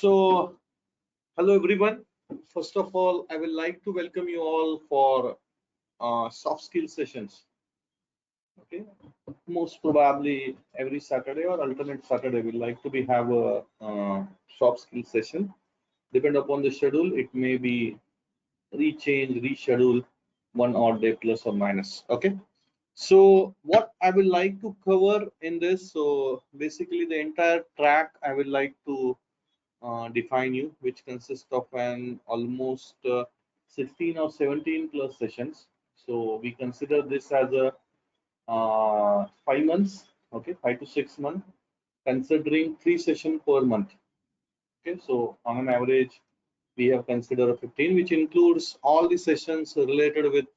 So, hello everyone. First of all, I would like to welcome you all for soft skill sessions. Okay, most probably every Saturday or alternate Saturday, we like to be have a soft skill session. Depend upon the schedule, it may be reschedule one odd day plus or minus. Okay. So what I would like to cover in this, so basically the entire track I would like to define you, which consists of an almost 16 or 17 plus sessions. So we consider this as a 5 months, okay, 5 to 6 months, considering 3 sessions per month. Okay, so on an average, we have considered 15, which includes all the sessions related with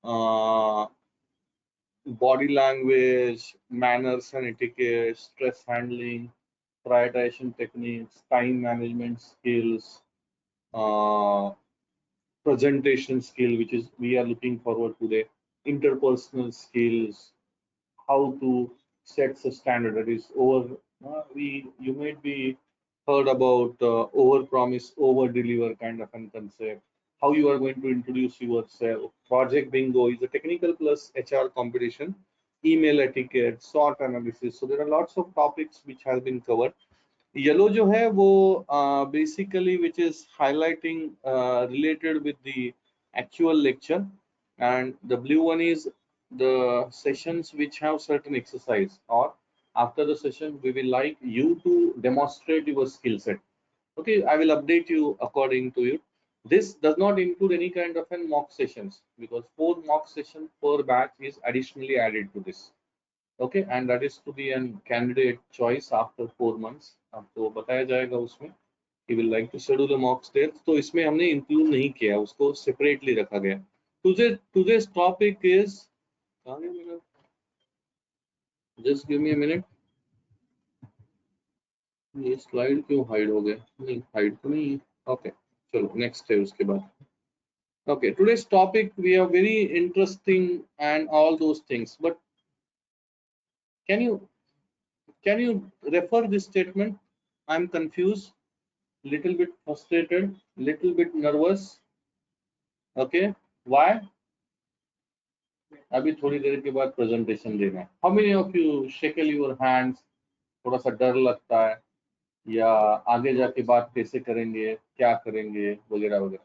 uh, body language, manners and etiquette, stress handling, prioritization techniques, time management skills, uh, presentation skill, which is we are looking forward to the interpersonal skills, how to set the standard. That is over. We you might be heard about over promise, over deliver kind of a concept. How you are going to introduce yourself. Project bingo is a technical plus HR competition. Email etiquette, SWOT analysis. So there are lots of topics which have been covered. Yellow जो है वो basically which is highlighting related with the actual lecture, and the blue one is the sessions which have certain exercise, or after the session we will like you to demonstrate your skill set. Okay, I will update you according to it. This does not include any kind of an mock sessions, because 4 mock sessions per batch is additionally added to this. Okay, and that is to be an candidate choice after 4 months. आपको बताया जाएगा उसमें he will like to schedule a mock test. तो इसमें हमने include नहीं किया, उसको सेपरेटली रखा गया. Today's topic is, कहाँ गया मेरा? Just give me a minute. ये स्लाइड क्यों हाइड हो गया? नहीं, हाइड तो नहीं है. Okay, चलो नेक्स्ट है उसके बाद. Okay, today's topic we are very interesting and all those things, but can you refer this statement? I'm confused, little bit frustrated, little bit nervous. Okay, why? अभी थोड़ी देर के बाद प्रेजेंटेशन देना है. How many of you shackle your hands? थोड़ा सा डर लगता है, या आगे जाके बात कैसे करेंगे, क्या करेंगे, वगैरह वगैरह.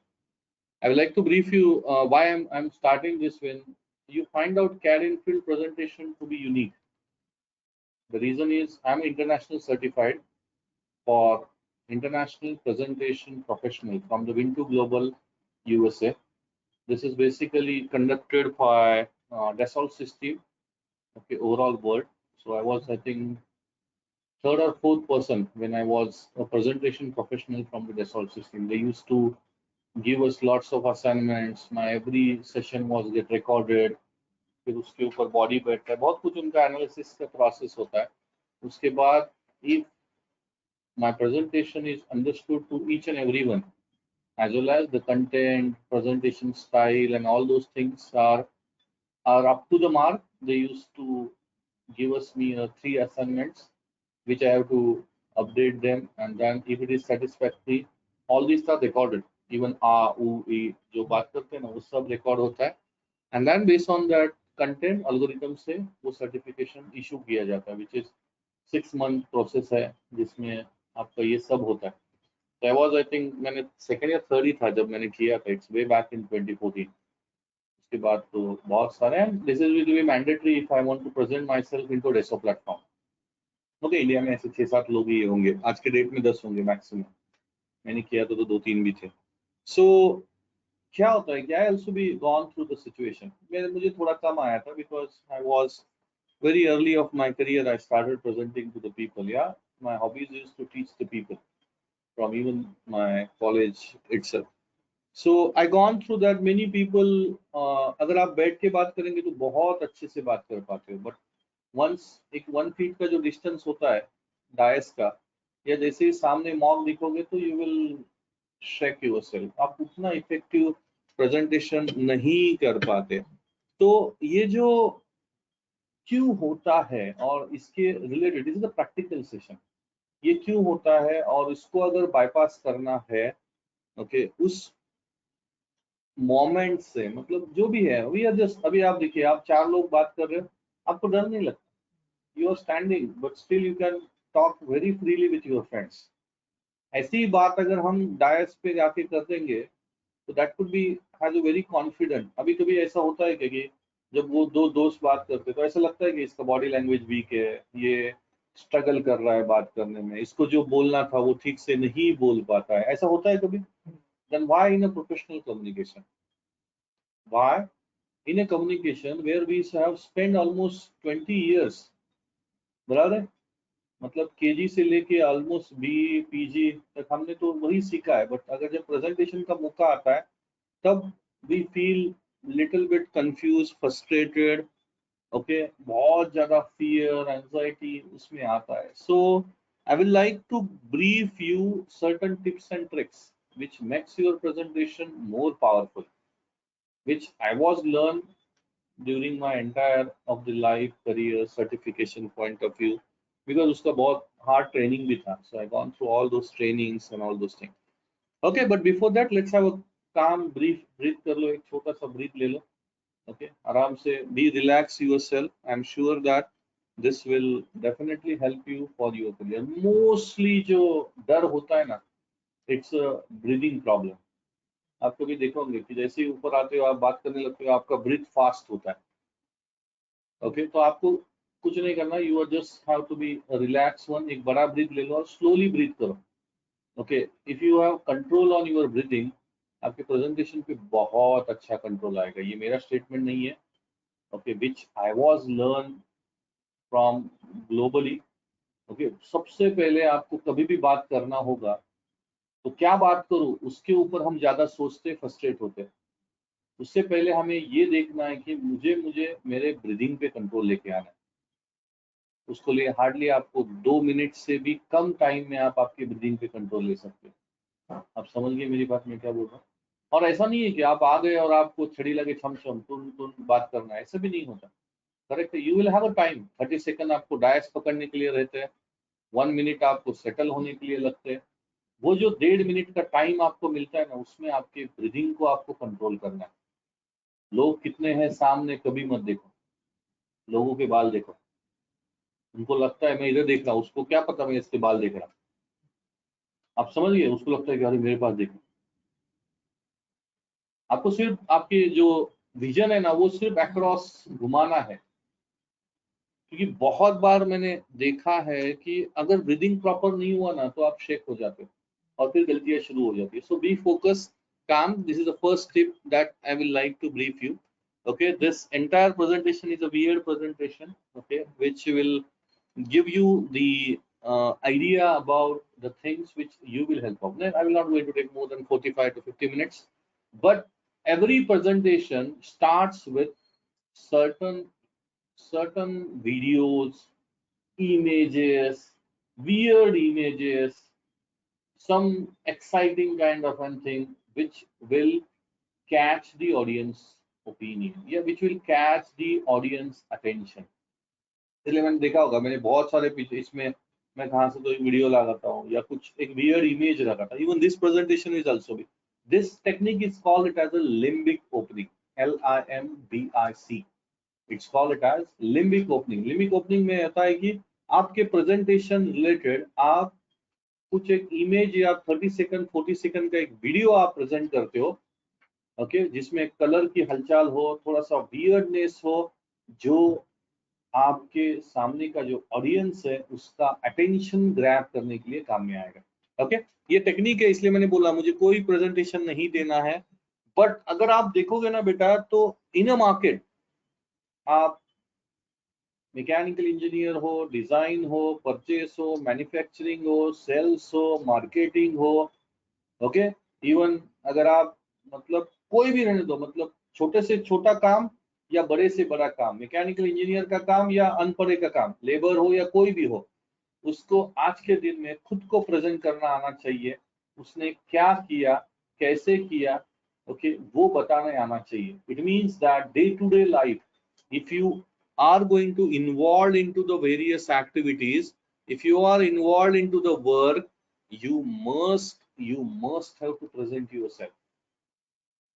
I would like to brief you why I'm starting this. When you find out CAD in field presentation to be unique, the reason is I'm international certified for international presentation professional from the Win2 Global USA. This is basically conducted by Dassault System, okay, overall world. So I was, I think, third or fourth person when I was a presentation professional from the Dassault System. They used to give us lots of assignments. My every session was get recorded. फिर उसके ऊपर body बैठता है, बहुत कुछ उनका analysis का process होता है. उसके बाद if my presentation is understood to each and everyone, as well as the content, presentation style, and all those things are up to the mark, they used to give us me 3 assignments, which I have to update them, and then if it is satisfactory, all these are recorded. Even आ उ ई जो बात करते हैं ना, वो सब record होता है, and then based on that content algorithm से वो सर्टिफिकेशन इशू किया जाता है, which is 6 month प्रोसेस है जिसमें आपका ये सब होता है. So I was, I think, मैंने सेकंड या थर्ड ही था जब मैंने किया था. It's way back in 2014. उसके बाद तो बहुत सारे हैं. This is will be mandatory if I want to present my self into desktop platform. Okay, India में ऐसे 6-7 लोग ही होंगे, आज के डेट में 10 होंगे मैक्सिमम. मैंने किया तो 2-3 भी थे. सो क्या होता है कि I also be gone through the situation. मुझे थोड़ा कम आया था because I was very early of my career. I started presenting to the people. Yeah, my hobbies is to teach the people from even my college itself. So I gone through that. Many people, अगर आप बैठ के बात करेंगे तो बहुत अच्छे से बात कर पाते हो, बट वंस एक 1 फीट का जो डिस्टेंस होता है डायस का, या जैसे ही सामने मॉक दिखोगे तो यू विल शेक योरसेल्फ. आप उतना इफेक्टिव प्रेजेंटेशन नहीं कर पाते. तो ये जो क्यों होता है और इसके related is the practical session. ये क्यों होता है, और इसको अगर बाईपास करना है, ओके, उस मोमेंट से, मतलब जो भी है, वी आर जस्ट, अभी आप देखिए, आप 4 लोग बात कर रहे हो, आपको डर नहीं लगता, you are standing but still you can talk very freely with your friends. ऐसी ही बात अगर हम डायस पे जाके कर देंगे, तो that could B has a very confident. अभी कभी ऐसा होता है कि जब वो दो दोस्त बात करते हैं, तो ऐसा लगता है कि इसका बॉडी लैंग्वेज वीक है, ये स्ट्रगल कर रहा है बात करने में, इसको जो बोलना था वो ठीक से नहीं बोल पाता है, ऐसा होता है कभी। Then why in a professional communication, why in a communication where we have spend almost 20 years, बराबर है, मतलब केजी से लेके ऑलमोस्ट बी पीजी तक हमने तो वही सीखा है, बट अगर जब प्रेजेंटेशन का मौका आता है, तब we feel little bit confuse, frustrated, okay, बहुत ज्यादा फियर, एंजाइटी उसमें आता है। So I will like to brief you certain tips and tricks which makes your presentation more powerful, which I was learned during my entire of the life career certification point of view, because उसका बहुत hard training भी था, so I gone through all those trainings and all those things. Okay, but before that let's have a calm brief breathe कर लो, एक छोटा सा breathe ले लो, okay, आराम से be relax yourself. I'm sure that this will definitely help you for your career. Mostly जो डर होता है ना, it's a breathing problem. आप कभी देखोगे कि जैसे ही ऊपर आते हो, आप बात करने लगते हो, आपका ब्रीथ फास्ट होता है, ओके, तो आपको कुछ नहीं करना, you are just have to be relax one, एक बड़ा ब्रीथ ले लो और स्लोली ब्रीथ करो, okay. If you have control on your breathing, आपके प्रेजेंटेशन पे बहुत अच्छा कंट्रोल आएगा। ये मेरा स्टेटमेंट नहीं है, okay, which I was learn from globally, okay. सबसे पहले आपको कभी भी बात करना होगा, तो क्या बात करूं उसके ऊपर हम ज्यादा सोचते, फ्रस्ट्रेट होते। उससे पहले हमें ये देखना है कि मुझे मुझे मेरे ब्रीदिंग पे कंट्रोल लेके आना है। उसको लिए हार्डली आपको 2 मिनट से भी कम टाइम में आप आपकी ब्रीदिंग पे कंट्रोल ले सकते हो। आप समझ गए मेरी बात, मैं क्या बोल रहा हूँ। और ऐसा नहीं है कि आप आ गए और आपको छड़ी लगे छम छम तुम बात करना है, ऐसा भी नहीं होता। करेक्ट है, you will have a time, 30 second आपको डायस पकड़ने के लिए रहते हैं, 1 मिनट आपको सेटल होने के लिए लगते हैं। वो जो 1.5 मिनट का टाइम आपको मिलता है ना, उसमें आपके ब्रीदिंग को आपको कंट्रोल करना है। लोग कितने हैं सामने कभी मत देखो, लोगों के बाल देखो, उनको लगता है मैं इधर देख रहा हूँ, उसको क्या पता मैं इसके बाल देख रहा हूँ। आप समझ गए, उसको लगता है कि अरे मेरे पास देखो। आपको सिर्फ आपके जो विजन है ना, वो सिर्फ अक्रॉस घुमाना है, क्योंकि बहुत बार मैंने देखा है कि अगर ब्रीदिंग प्रॉपर नहीं हुआ ना, तो आप शेक हो जाते हो और फिर गलतियां शुरू हो जाती है। So be focus, calm. This is the first tip that I will like to brief you. Okay, this entire presentation is a weird presentation, okay, which will give you the idea about the things which you will help of. Then I will not going to take more than 45 to 50 minutes, but every presentation starts with certain videos, images, weird images, some exciting kind of a thing which will catch the audience opinion, yeah, which will catch the audience attention. इसलिए मैंने देखा होगा, मैंने बहुत सारे पीछे इसमें मैं कहाँ से तो एक वीडियो लगाता हूँ या कुछ एक वियर्ड इमेज लगाता हूँ। Even this presentation is also भी, this technique is called it as a limbic opening, LIMBIC, it's called it as limbic opening. Limbic opening में होता है कि आपके प्रेजेंटेशन रिलेटेड आप कुछ एक इमेज या 30 सेकंड 40 सेकंड का एक वीडियो आप प्रेजेंट करते हो, ओके, जिसमें कलर की हलचल हो, थोड़ा सा वियर्डनेस हो, जो आपके सामने का जो ऑडियंस है उसका अटेंशन ग्रैब करने के लिए काम में आएगा। ओके, ये टेक्निक है, इसलिए मैंने बोला मुझे कोई प्रेजेंटेशन नहीं देना है, बट अगर आप देखोगे ना बेटा, तो इन अ मार्केट आप मैकेनिकल इंजीनियर हो, डिजाइन हो, परचेस हो, मैन्युफैक्चरिंग हो, सेल्स हो, मार्केटिंग हो, ओके, इवन अगर आप मतलब कोई भी रहने दो, मतलब छोटे से छोटा काम या बड़े से बड़ा काम, मैकेनिकल इंजीनियर का काम या अनपढ़े का काम, लेबर हो या कोई भी हो, उसको आज के दिन में खुद को प्रेजेंट करना आना चाहिए। उसने क्या किया, कैसे किया, ओके, वो बताना आना चाहिए। It means that day to day life, if you are going to involve into the various activities, If you are involved into the work, you must have to present yourself.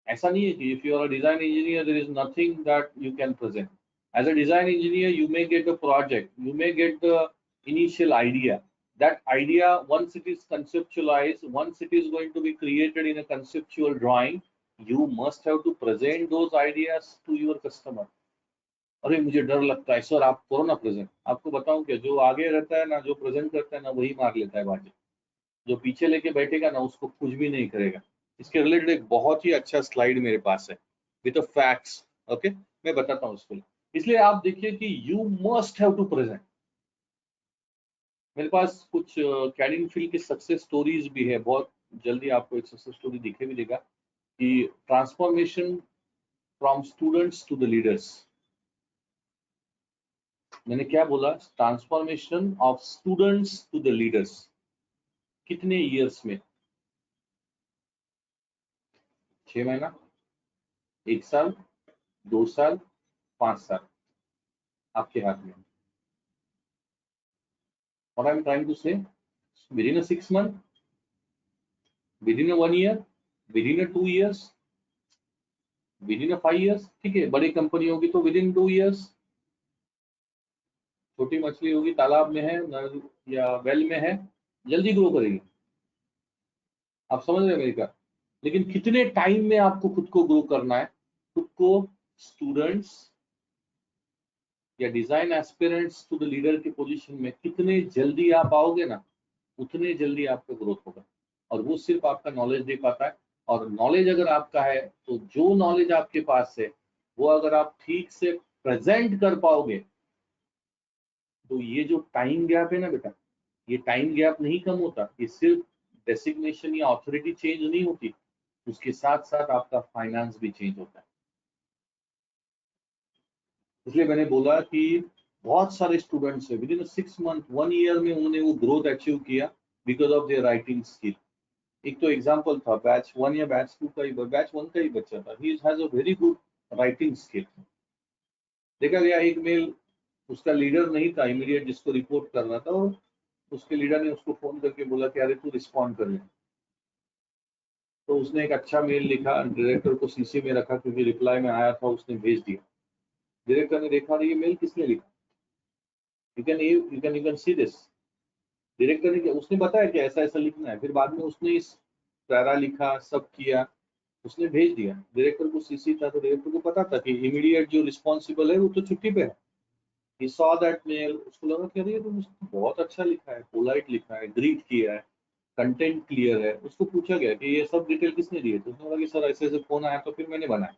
ऐसा नहीं है कि if you are a design engineer, there is nothing that you can present. As a design engineer, you may get a project, you may get the initial idea. That idea, once it is conceptualized, once it is going to be created in a conceptual drawing, you must have to present those ideas to your customer. अरे मुझे डर लगता है sir, आप करो ना present. आपको बताऊं क्या, जो आगे रहता है ना, जो प्रेजेंट करता है ना, वही मार लेता है बाजी. जो पीछे लेके बैठेगा ना, उसको कुछ भी नहीं करेगा. इसके रिलेटेड एक बहुत ही अच्छा स्लाइड मेरे पास है विद द फैक्ट्स. ओके, मैं बताता हूँ उसको. इसलिए आप देखिए कि you must have to present. मेरे पास कुछ कैड एंड फिल की सक्सेस स्टोरीज भी है. बहुत जल्दी आपको एक सक्सेस स्टोरी दिखे भी देगा कि transformation from students to the leaders. मैंने क्या बोला? Transformation of students to the leaders. कितने ईयर्स में? 6 महीना, 1 साल, 2 साल, 5 साल, आपके हाथ में. What I'm trying to say, within a 6 month, within a 1 year, within a 2 years, within a 5 years. ठीक है, बड़ी कंपनी होगी तो within 2 years. छोटी मछली होगी, तालाब में है या वेल में है, जल्दी ग्रो करेगी. आप समझ रहे हैं मेरी बात? लेकिन कितने टाइम में आपको खुद को ग्रो करना है, खुद को स्टूडेंट्स या design aspirants to the leader की पोजीशन में कितने जल्दी आप आओगे ना, उतने जल्दी आपका ग्रोथ होगा. और वो सिर्फ आपका नॉलेज दे पाता है. और नॉलेज अगर आपका है तो जो नॉलेज आपके पास है वो अगर आप ठीक से प्रेजेंट कर पाओगे, तो ये जो टाइम गैप है ना बेटा, ये टाइम गैप नहीं कम होता. ये सिर्फ डेसिग्नेशन या ऑथोरिटी चेंज नहीं होती, उसके साथ साथ आपका फाइनेंस भी चेंज होता है. इसलिए मैंने बोला कि बहुत सारे स्टूडेंट्स है विद इन 6 मंथ, 1 ईयर में उन्होंने वो ग्रोथ अचीव किया because of their writing skill. एक तो एग्जांपल था बैच 1 या बैच 2 का ही, बैच 1 का ही बच्चा था. He has a very good writing skill. देखा गया एक मेल, उसका लीडर नहीं था इमीडिएट जिसको रिपोर्ट करना था, और उसके लीडर ने उसको फोन करके बोला कि अरे तू रिस्पॉन्ड कर ले. तो उसने एक अच्छा मेल लिखा, डायरेक्टर को सीसी में रखा क्योंकि रिप्लाई में आया था, उसने भेज दिया. डायरेक्टर ने देखा ये मेल किसने लिखा. You can see this. Director ने, उसने बताया कि ऐसा ऐसा लिखना है. फिर बाद में उसने इस पैरा लिखा, सब किया, उसने भेज दिया. डायरेक्टर को सीसी था तो डायरेक्टर को पता था कि इमीडिएट जो रिस्पॉन्सिबल है वो तो छुट्टी पे है. ही सॉ दैट मेल, उसको लगा कि अरे ये तो बहुत अच्छा लिखा है, पोलाइट लिखा है, ग्रीट किया है, कंटेंट क्लियर है. उसको पूछा गया कि ये सब डिटेल किसने दी है, तो उसने बोला कि सर ऐसे ऐसे फोन आया तो फिर मैंने बनाया.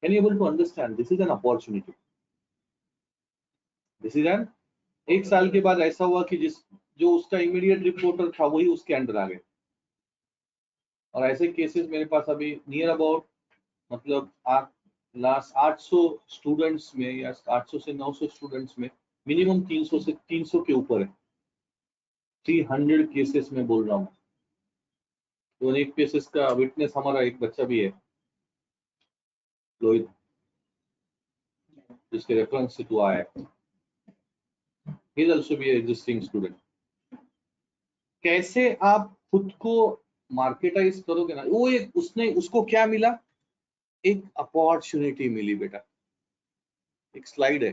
Can you able to understand? This is an opportunity. This is an. 1 साल के बाद ऐसा हुआ कि जो उसका इमीडिएट रिपोर्टर था वही उसके अंडर आ गए. और ऐसे केसेस मेरे पास अभी नियर अबाउट, मतलब लास्ट 800 स्टूडेंट्स में या 800 से 900 स्टूडेंट्स में मिनिमम 300 से 300 के ऊपर है. 300 केसेस में बोल रहा हूँ. तो एक केसेस का विटनेस हमारा एक बच्चा भी है, लोहित, जिसके रेफरेंस से तू आया है. He is also be existing student. कैसे आप खुद को मार्केटाइज करोगे ना, वो एक उसने, उसको क्या मिला? एक अपॉर्चुनिटी मिली बेटा. एक स्लाइड है,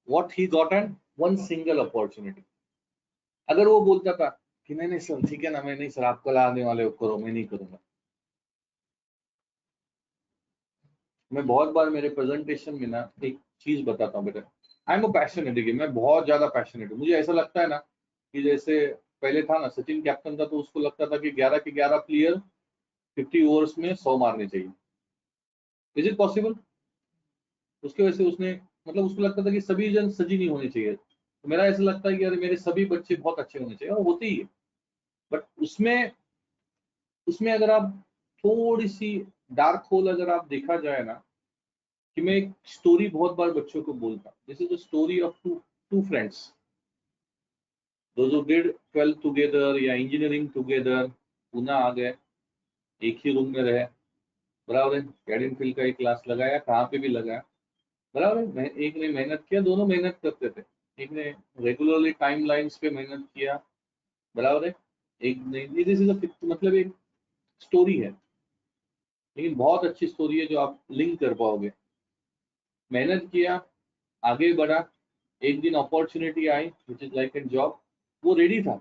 what he got an one single opportunity. अगर वो बोलता था कि नहीं नहीं सर ठीक है ना, मैं नहीं सर, आप कल आने वाले हो, करो, मैं नहीं करूंगा. मैं बहुत बार मेरे प्रेजेंटेशन में ना एक चीज बताता हूँ बेटा, आई एम अ पैशनेट. देखिए मैं बहुत ज्यादा पैशनेट हूँ. मुझे ऐसा लगता है ना कि जैसे पहले था ना, सचिन कैप्टन था तो उसको लगता था कि 11 के 11 प्लेयर 50 ओवर्स में 100 मारने चाहिए. Is it possible? उसकी वजह से उसने, मतलब उसको लगता था कि सभी जन सजी नहीं होने चाहिए. तो मेरा ऐसा लगता है कि अरे मेरे सभी बच्चे बहुत अच्छे होने चाहिए, और होते ही है. बट उसमें उसमें अगर आप थोड़ी सी डार्क होल अगर आप देखा जाए ना, कि मैं एक स्टोरी बहुत बार बच्चों को बोलता हूँ. This is the story of two friends, those who did 12th together या इंजीनियरिंग टुगेदर. पुणे आ गए, एक ही रूम में रहे, बराबर है. कैड का एक क्लास लगाया, कहाँ पे भी लगाया, बराबर है. एक ने मेहनत किया, दोनों मेहनत करते थे. एक ने रेगुलरली टाइमलाइंस पे मेहनत किया, बराबर है, एक नहीं, दिस इज मतलब एक स्टोरी है, लेकिन बहुत अच्छी स्टोरी है जो आप लिंक कर पाओगे। मेहनत किया, आगे बढ़ा, एक दिन अपॉर्चुनिटी आई which is like an job, वो रेडी था,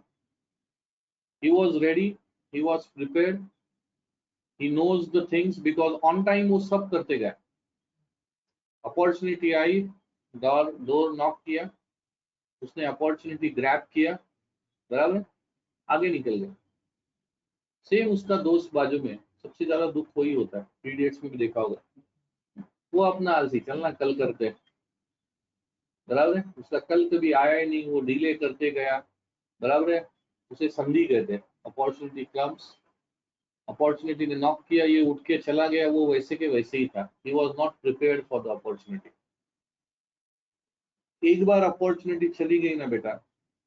he was ready, he was prepared, he knows the things, because on time वो सब करते गए। अपॉर्चुनिटी आई, डोर नॉक किया, उसने अपॉर्चुनिटी ग्रैब किया, बराबर, आगे निकल गया। सेम उसका दोस्त बाजू में, सबसे ज्यादा दुख वही होता है, 3 Idiots में भी देखा होगा, वो अपना आलसी, चलना कल करते हैं, बराबर है, उसका कल कभी आया ही नहीं, वो डिले करते गया, बराबर है, उसे संधि कहते हैं। अपॉर्चुनिटी कम्स, अपॉर्चुनिटी ने नॉक किया, ये उठ के चला गया, वो वैसे के वैसे ही था, he was not prepared for the opportunity. एक बार अपॉर्चुनिटी चली गई ना बेटा,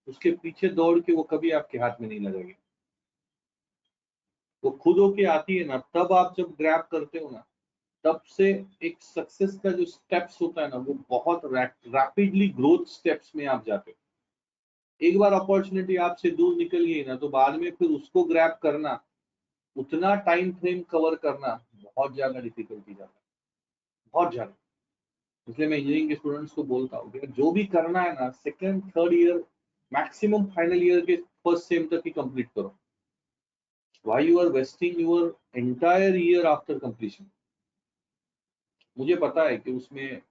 उसके पीछे दौड़ के वो कभी आपके हाथ में नहीं लगेगी, वो खुद होके आती है ना, तब आप जब ग्रैब करते हो ना, तब से एक सक्सेस का जो स्टेप्स होता है ना, वो बहुत रैपिडली ग्रोथ स्टेप्स में आप जाते हो। एक बार अपॉर्चुनिटी आपसे दूर निकल गई ना, तो बाद में फिर उसको ग्रैब करना, उतना टाइम फ्रेम कवर करना बहुत ज्यादा डिफिकल्टी जाता है, बहुत ज्यादा। इसलिए मैं इंजीनियरिंग के स्टूडेंट्स को बोलता हूँ कि जो भी करना है ना, second third year, maximum final year के फर्स्ट सेम तक ही कंप्लीट करो। Why you are wasting your entire year after completion? मुझे पता है कि उसमें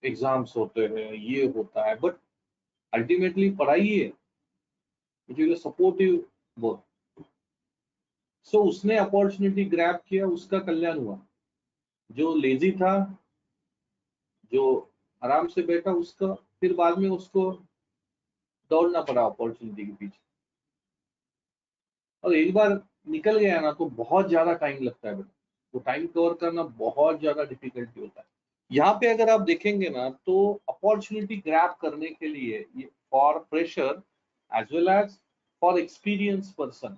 एग्जाम्स होते हैं, ये होता है, बट अल्टीमेटली पढ़ाई है, इट इज सपोर्टिव वर्क। सो उसने अपॉर्चुनिटी ग्रैब किया, उसका कल्याण हुआ। जो लेजी था, जो आराम से बैठा, उसका फिर बाद में उसको दौड़ना पड़ा अपॉर्चुनिटी के पीछे। और एक बार निकल गया ना, तो बहुत ज्यादा टाइम लगता है बेटा, वो टाइम कवर करना बहुत ज्यादा डिफिकल्टी होता है। यहाँ पे अगर आप देखेंगे ना, तो अपॉर्चुनिटी ग्रैब करने के लिए ये for fresher as well as for experience person,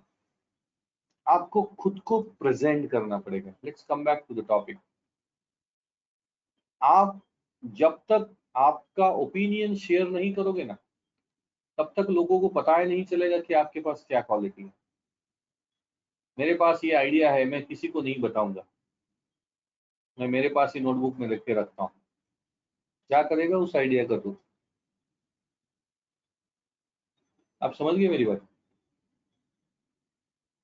आपको खुद को प्रेजेंट करना पड़ेगा। Let's come back to the topic. आप जब तक आपका ओपिनियन शेयर नहीं करोगे ना, तब तक लोगों को पता ही नहीं चलेगा कि आपके पास क्या क्वालिटी है। मेरे पास ये आइडिया है, मैं किसी को नहीं बताऊंगा, मैं मेरे पास ही नोटबुक में लिख के रखता हूँ। क्या करेगा उस आइडिया का तू? आप समझ गए मेरी बात?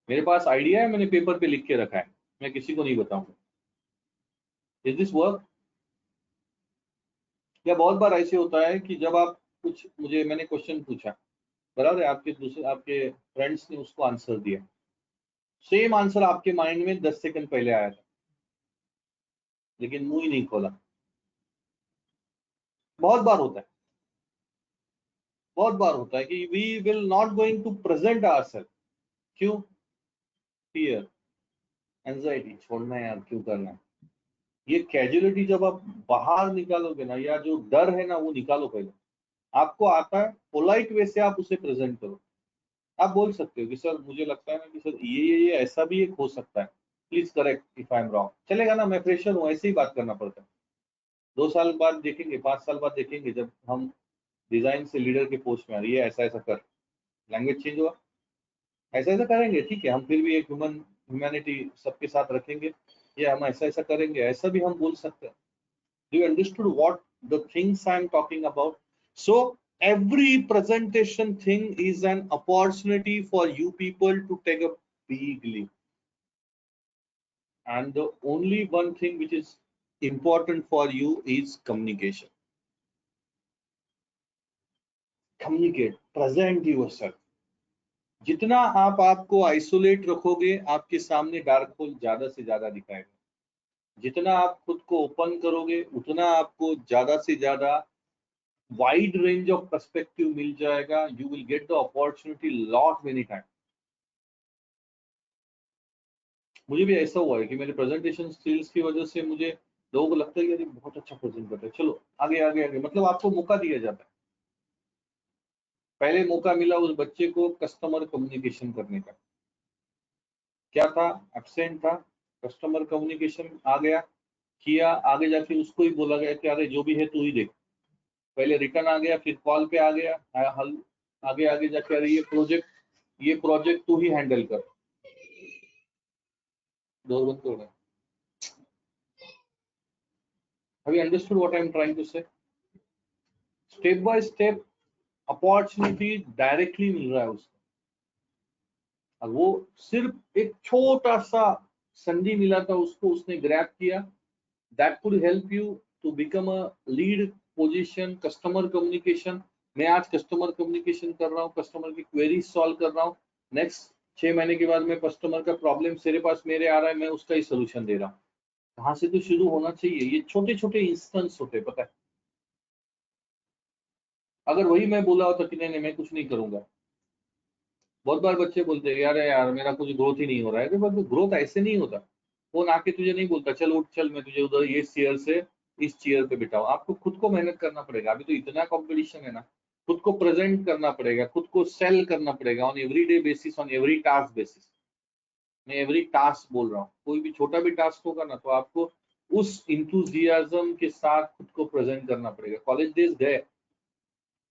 मेरे पास आइडिया है, मैंने पेपर पे लिख के रखा है, मैं किसी को नहीं बताऊंगा। Is this work? या बहुत बार ऐसे होता है कि जब आप कुछ, मुझे मैंने क्वेश्चन पूछा, बराबर है, आपके दूसरे आपके फ्रेंड्स ने उसको आंसर दिया, सेम आंसर आपके माइंड में 10 सेकंड पहले आया था, लेकिन मुंह ही नहीं खोला। बहुत बार होता है, बहुत बार होता है कि we will not going to present ourself. क्यों? फियर, एंजाइटी, छोड़ना है यार, क्यों करना है। ये कैजुअलिटी जब आप बाहर निकालोगे ना, या जो डर है ना, वो निकालो पहले। आपको आता है, पोलाइट वे से आप उसे प्रेजेंट करो। आप बोल सकते हो कि सर मुझे लगता है ना कि सर ये ऐसा भी एक हो सकता है, please correct if I am wrong. चलेगा ना, मैं फ्रेशर हूँ, ऐसे ही बात करना पड़ता है। 2 साल बाद देखेंगे, 5 साल बाद देखेंगे, जब हम डिजाइन से लीडर के पोस्ट में आ रही है, ऐसा ऐसा कर, लैंग्वेज चेंज हुआ, ऐसा ऐसा करेंगे, ठीक है, हम फिर भी एक ह्यूमैनिटी सबके साथ रखेंगे, या हम ऐसा ऐसा करेंगे, ऐसा भी हम बोल सकते हैं। Do you understood what the things I'm talking about? So every presentation thing is an opportunity for you people to take a big leap. And the only one thing which is important for you is communication. Communicate, present yourself. जितना आप आपको isolate रखोगे, आपके सामने dark hole ज्यादा से ज्यादा दिखाएगा। जितना आप खुद को ओपन करोगे, उतना आपको ज्यादा से ज्यादा वाइड रेंज ऑफ पर्सपेक्टिव मिल जाएगा। You will get the opportunity lot many time. मुझे भी ऐसा हुआ है कि मेरे प्रेजेंटेशन स्किल्स की वजह से मुझे लोगों को लगता है कि अरे बहुत अच्छा प्रेजेंट करता है, चलो आगे आगे आगे, मतलब आपको मौका दिया जाता है। पहले मौका मिला उस बच्चे को कस्टमर कम्युनिकेशन करने का, क्या था, एब्सेंट था, कस्टमर कम्युनिकेशन आ गया, किया, आगे जाके उसको ही बोला गया कि अरे जो भी है तू ही देख, पहले रिटर्न आ गया, फिर कॉल पे आ गया, आगे आगे जाके अरे ये प्रोजेक्ट तू ही हैंडल कर, डोर बंद कर। Have you understood what I am trying to say? Step by step opportunity directly मिल रहा है उसको, और वो सिर्फ एक छोटा सा संधि मिला था उसको, उसने ग्रैब किया। That could help you to become a lead position. Customer communication, मैं आज कस्टमर कम्युनिकेशन कर रहा हूँ, कस्टमर की क्वेरी सॉल्व कर रहा हूँ। नेक्स्ट 6 महीने के बाद मैं कस्टमर का प्रॉब्लम मेरे आ रहा है, मैं उसका ही सोल्यूशन दे रहा हूँ। कहाँ से तो शुरू होना चाहिए। ये छोटे छोटे इंस्टेंस होते, पता है। अगर वही मैं बोला होता कि नहीं मैं कुछ नहीं करूंगा, बहुत बार बच्चे बोलते हैं यार यार मेरा कुछ ग्रोथ ही नहीं हो रहा है। तो ग्रोथ ऐसे नहीं होता। फोन आके तुझे नहीं बोलता चल उठ चल मैं तुझे उधर ये चेयर से इस चेयर पे बिठाऊं। आपको खुद को मेहनत करना पड़ेगा। अभी तो इतना कंपटीशन है ना, खुद को प्रेजेंट करना पड़ेगा, खुद को सेल करना पड़ेगा on every day basis, on every task basis. मैं एवरी टास्क बोल रहा हूँ, कोई भी छोटा भी टास्क होगा ना तो आपको उस इंथुजियाज्म के साथ खुद को प्रेजेंट करना पड़ेगा। कॉलेज डेज गए,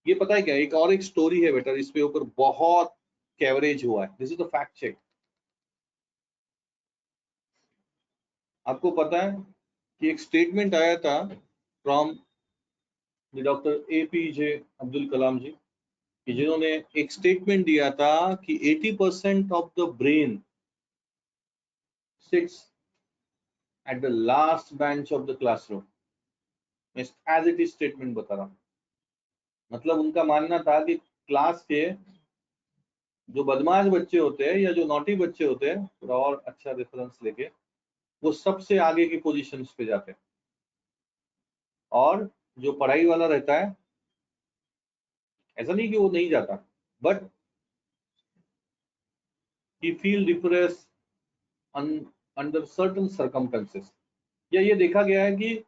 ये पता है क्या, एक स्टोरी है बेटा, इसके ऊपर बहुत कवरेज हुआ है। This is the fact check. आपको पता है कि एक स्टेटमेंट आया था from doctor APJ Abdul Kalam ji, कि जिन्होंने एक स्टेटमेंट दिया था कि 80% of the brain sits at the last bench of the classroom. मैं एज इट इज स्टेटमेंट बता रहा हूँ। मतलब उनका मानना था कि क्लास के जो बदमाश बच्चे होते हैं या जो नॉटी बच्चे होते हैं, थोड़ा और अच्छा रेफरेंस लेके, वो सबसे आगे की पोजीशंस पे जाते हैं, और जो पढ़ाई वाला रहता है, ऐसा नहीं कि वो नहीं जाता, but he feel depressed under certain circumstances। या ये देखा गया है कि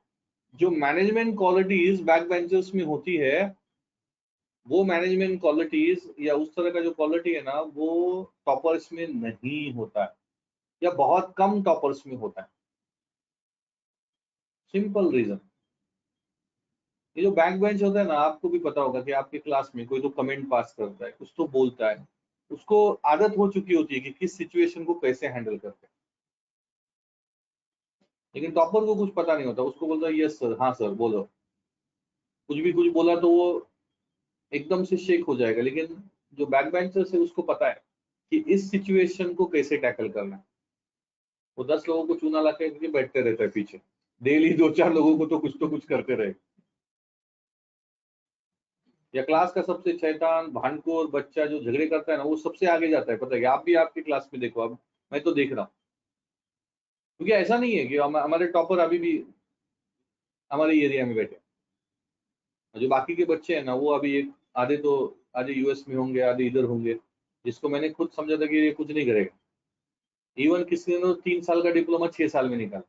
जो मैनेजमेंट क्वालिटीज बैक बेंचर्स में होती है, वो मैनेजमेंट क्वालिटीज या उस तरह का जो क्वालिटी है ना, वो टॉपर्स में नहीं होता है, या बहुत कम टॉपर्स में होता है। सिंपल रीजन, ये जो बैक बेंच होता है ना, आपको भी पता होगा कि आपके क्लास में कोई तो कमेंट पास करता है, कुछ तो बोलता है, उसको आदत हो चुकी होती है कि किस सिचुएशन को कैसे हैंडल करते हैं। लेकिन टॉपर को कुछ पता नहीं होता, उसको बोलता है यस सर, हाँ सर बोलो, कुछ बोला तो वो एकदम से शेक हो जाएगा। लेकिन जो बैक बेंचर है उसको पता है कि इस सिचुएशन को कैसे टैकल करना है। वो 10 लोगों को चूना ला के बैठते रहता है पीछे, डेली 2-4 लोगों को तो कुछ करते रहे। या क्लास का सबसे शैतान भांडखोर बच्चा जो झगड़े करता है ना, वो सबसे आगे जाता है, पता है। आप भी आपकी क्लास में देखो, अब मैं तो देख रहा हूँ, क्योंकि ऐसा नहीं है कि हमारे टॉपर अभी भी हमारे एरिया में बैठे, जो बाकी के बच्चे हैं ना, वो अभी एक आधे US में होंगे, आधे इधर होंगे, जिसको मैंने खुद समझा था कि ये कुछ नहीं करेगा। इवन किसी ने तो 3 साल का डिप्लोमा 6 साल में निकाला,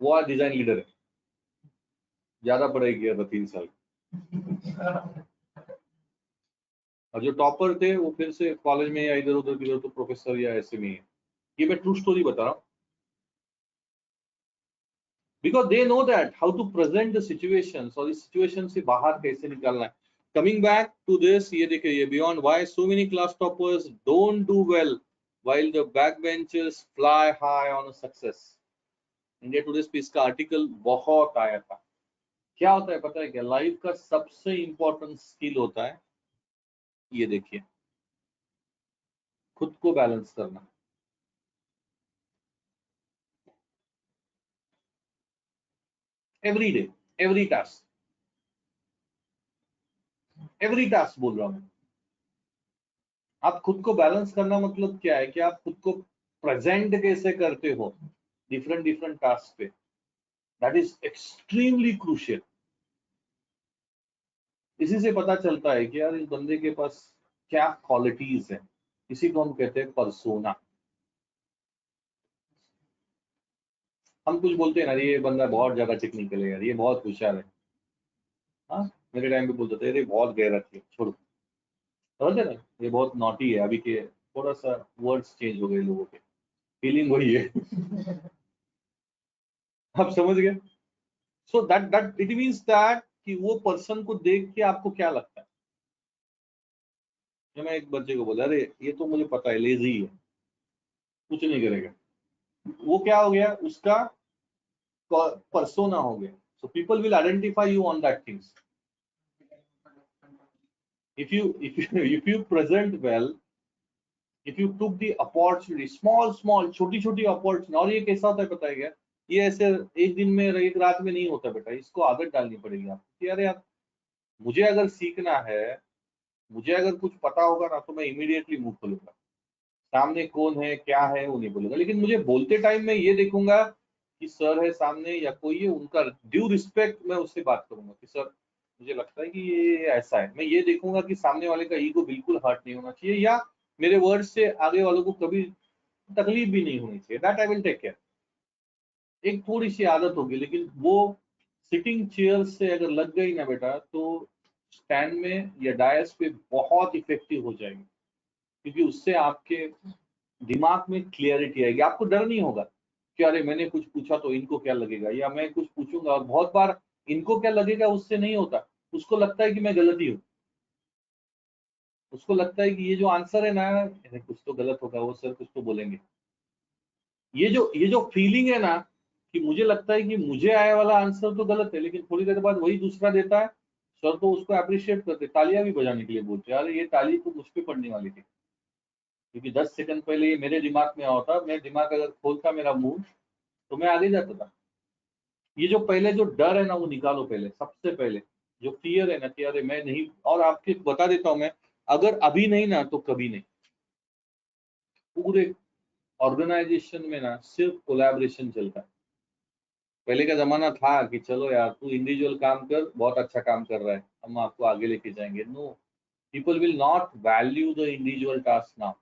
वो आज डिजाइन लीडर है, ज्यादा पढ़ाई किया था 3 साल। और जो टॉपर थे वो फिर से कॉलेज में या इधर उधर किधर तो प्रोफेसर या ऐसे में है। ये मैं ट्रू स्टोरी बता रहा हूँ, because they know that how to present the situation, और इस सिचुएशन से बाहर कैसे निकलना है। कमिंग बैक टू दिस, ये देखिए, ये beyond why so many class toppers don't do well while the backbenchers fly high on success। India today पे इसका आर्टिकल बहुत आया था। क्या होता है पता है क्या, लाइफ का सबसे इंपॉर्टेंट स्किल होता है, ये देखिए, खुद को बैलेंस करना। Every day, every task, every task बोल रहा हूं। आप खुद को बैलेंस करना मतलब क्या है कि आप खुद को प्रेजेंट कैसे करते हो डिफरेंट डिफरेंट टास्क पे। That is extremely crucial. इसी से पता चलता है कि यार इस बंदे के पास क्या क्वालिटीज है। इसी को हम कहते हैं परसोना। हम कुछ बोलते हैं ना, ये बंदा बहुत ज्यादा टेक्निकल है यार, ये बहुत होशियार है। हाँ, मेरे टाइम पे बोलते थे अरे बहुत गहरा है, छोड़ो। समझते ना, ये बहुत नॉटी है। अभी के थोड़ा सा वर्ड्स चेंज हो गए लोगों के, फीलिंग वही है। आप समझ गए। So that it means that कि वो पर्सन को देख के आपको क्या लगता है। मैं एक बच्चे को बोला, अरे ये तो मुझे पता है लेजी है, कुछ नहीं करेगा, वो क्या हो गया, उसका पर्सोना हो गया। So people will identify you on that things. if you present well, if you took the opportunity, small छोटी छोटी अपॉर्चुनिटी। और ये कैसा होता है पता है क्या, ये ऐसे एक दिन में एक रात में नहीं होता बेटा, इसको आदत डालनी पड़ेगी आपको कि अरे यार मुझे अगर सीखना है, मुझे अगर कुछ पता होगा ना, तो मैं इमीडिएटली मुंह खोलूंगा, सामने कौन है क्या है वो नहीं बोलूंगा, लेकिन मुझे बोलते टाइम में ये देखूंगा कि सर है सामने या कोई है, उनका ड्यू रिस्पेक्ट मैं उससे बात करूंगा कि सर मुझे लगता है कि ये ऐसा है। मैं ये देखूंगा कि सामने वाले का ईगो बिल्कुल हर्ट नहीं होना चाहिए, या मेरे वर्ड से आगे वालों को कभी तकलीफ भी नहीं होनी चाहिए। That I will take care. एक थोड़ी सी आदत होगी, लेकिन वो सिटिंग चेयर से अगर लग गई ना बेटा, तो स्टैंड में या डायस पे बहुत इफेक्टिव हो जाएगी, क्योंकि उससे आपके दिमाग में क्लियरिटी आएगी। आपको डर नहीं होगा कि अरे मैंने कुछ पूछा तो इनको क्या लगेगा, या मैं कुछ पूछूंगा और बहुत बार इनको क्या लगेगा उससे नहीं होता, उसको लगता है कि मैं गलती हूँ, उसको लगता है कि ये जो आंसर है ना, कुछ तो गलत होगा, वो सर कुछ तो बोलेंगे। ये जो फीलिंग है ना कि मुझे लगता है कि मुझे आया वाला आंसर तो गलत है, लेकिन थोड़ी देर बाद वही दूसरा देता है, सर तो उसको अप्रिशिएट करते, तालियां भी बजाने के लिए बोलते हैं, अरे ये ताली तो मुझ पे पड़ने वाली थी, क्योंकि 10 सेकंड पहले ये मेरे दिमाग में होता, मैं दिमाग अगर खोलता मेरा मुंह, तो मैं आगे जाता था। ये जो पहले जो डर है ना, वो निकालो पहले, सबसे पहले जो फियर है ना कि अरे मैं नहीं। और आपके बता देता हूं मैं, अगर अभी नहीं ना तो कभी नहीं। पूरे ऑर्गेनाइजेशन में ना सिर्फ कोलैबोरेशन चलता है। पहले का जमाना था कि चलो यार तू इंडिविजुअल काम कर, बहुत अच्छा काम कर रहा है, हम आपको आगे लेके जाएंगे। No, people will not value the individual task now.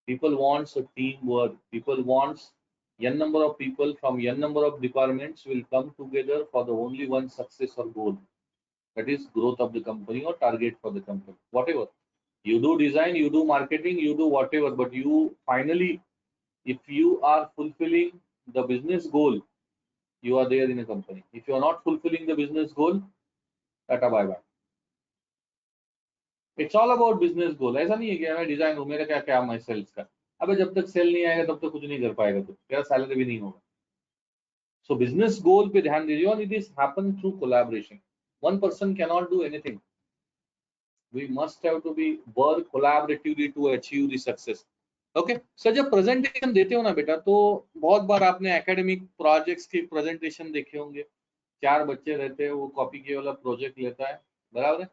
People wants a teamwork. People wants n number of people from n number of departments will come together for the only one success or goal. That is growth of the company or target for the company. Whatever you do, design, you do marketing, you do whatever, but you finally, if you are fulfilling the business goal, you are there in a company. If you are not fulfilling the business goal, tata bye bye. It's all about business गोल। ऐसा नहीं है कि मैं design हूँ, मेरा क्या काम है सेल्स का। अबे जब तक सेल नहीं आएगा तब तक कुछ नहीं कर पाएगा, तो तेरा सैलरी भी नहीं होगा। सो बिजनेस गोल पे ध्यान दीजिए, और it is happen through collaboration. One person can not do anything, we must have to be work collaboratively to achieve the success. Okay sir, जब प्रेजेंटेशन देते हो ना बेटा, तो बहुत बार आपने एकेडमिक प्रोजेक्ट्स की प्रेजेंटेशन देखे होंगे। 4 बच्चे रहते हैं, वो कॉपी के वाला प्रोजेक्ट लेता है, बराबर है,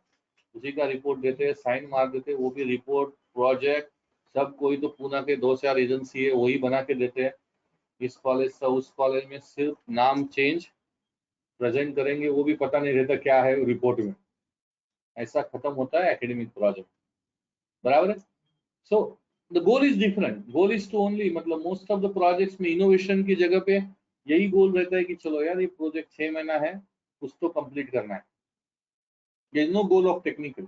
उसी का रिपोर्ट देते हैं, साइन मार देते हैं, वो भी रिपोर्ट प्रोजेक्ट सब कोई तो पूना के 2-4 एजेंसी है वही बना के देते हैं। इस कॉलेज से उस कॉलेज में सिर्फ नाम चेंज, प्रेजेंट करेंगे, वो भी पता नहीं रहता क्या है रिपोर्ट में। ऐसा खत्म होता है एकेडमिक प्रोजेक्ट, बराबर है। So the goal is different, goal is to only, मतलब मोस्ट ऑफ द प्रोजेक्ट्स में इनोवेशन की जगह पे यही गोल रहता है कि चलो यार ये प्रोजेक्ट 6 महीना है, कुछ तो कंप्लीट करना है। There is no goal of technical,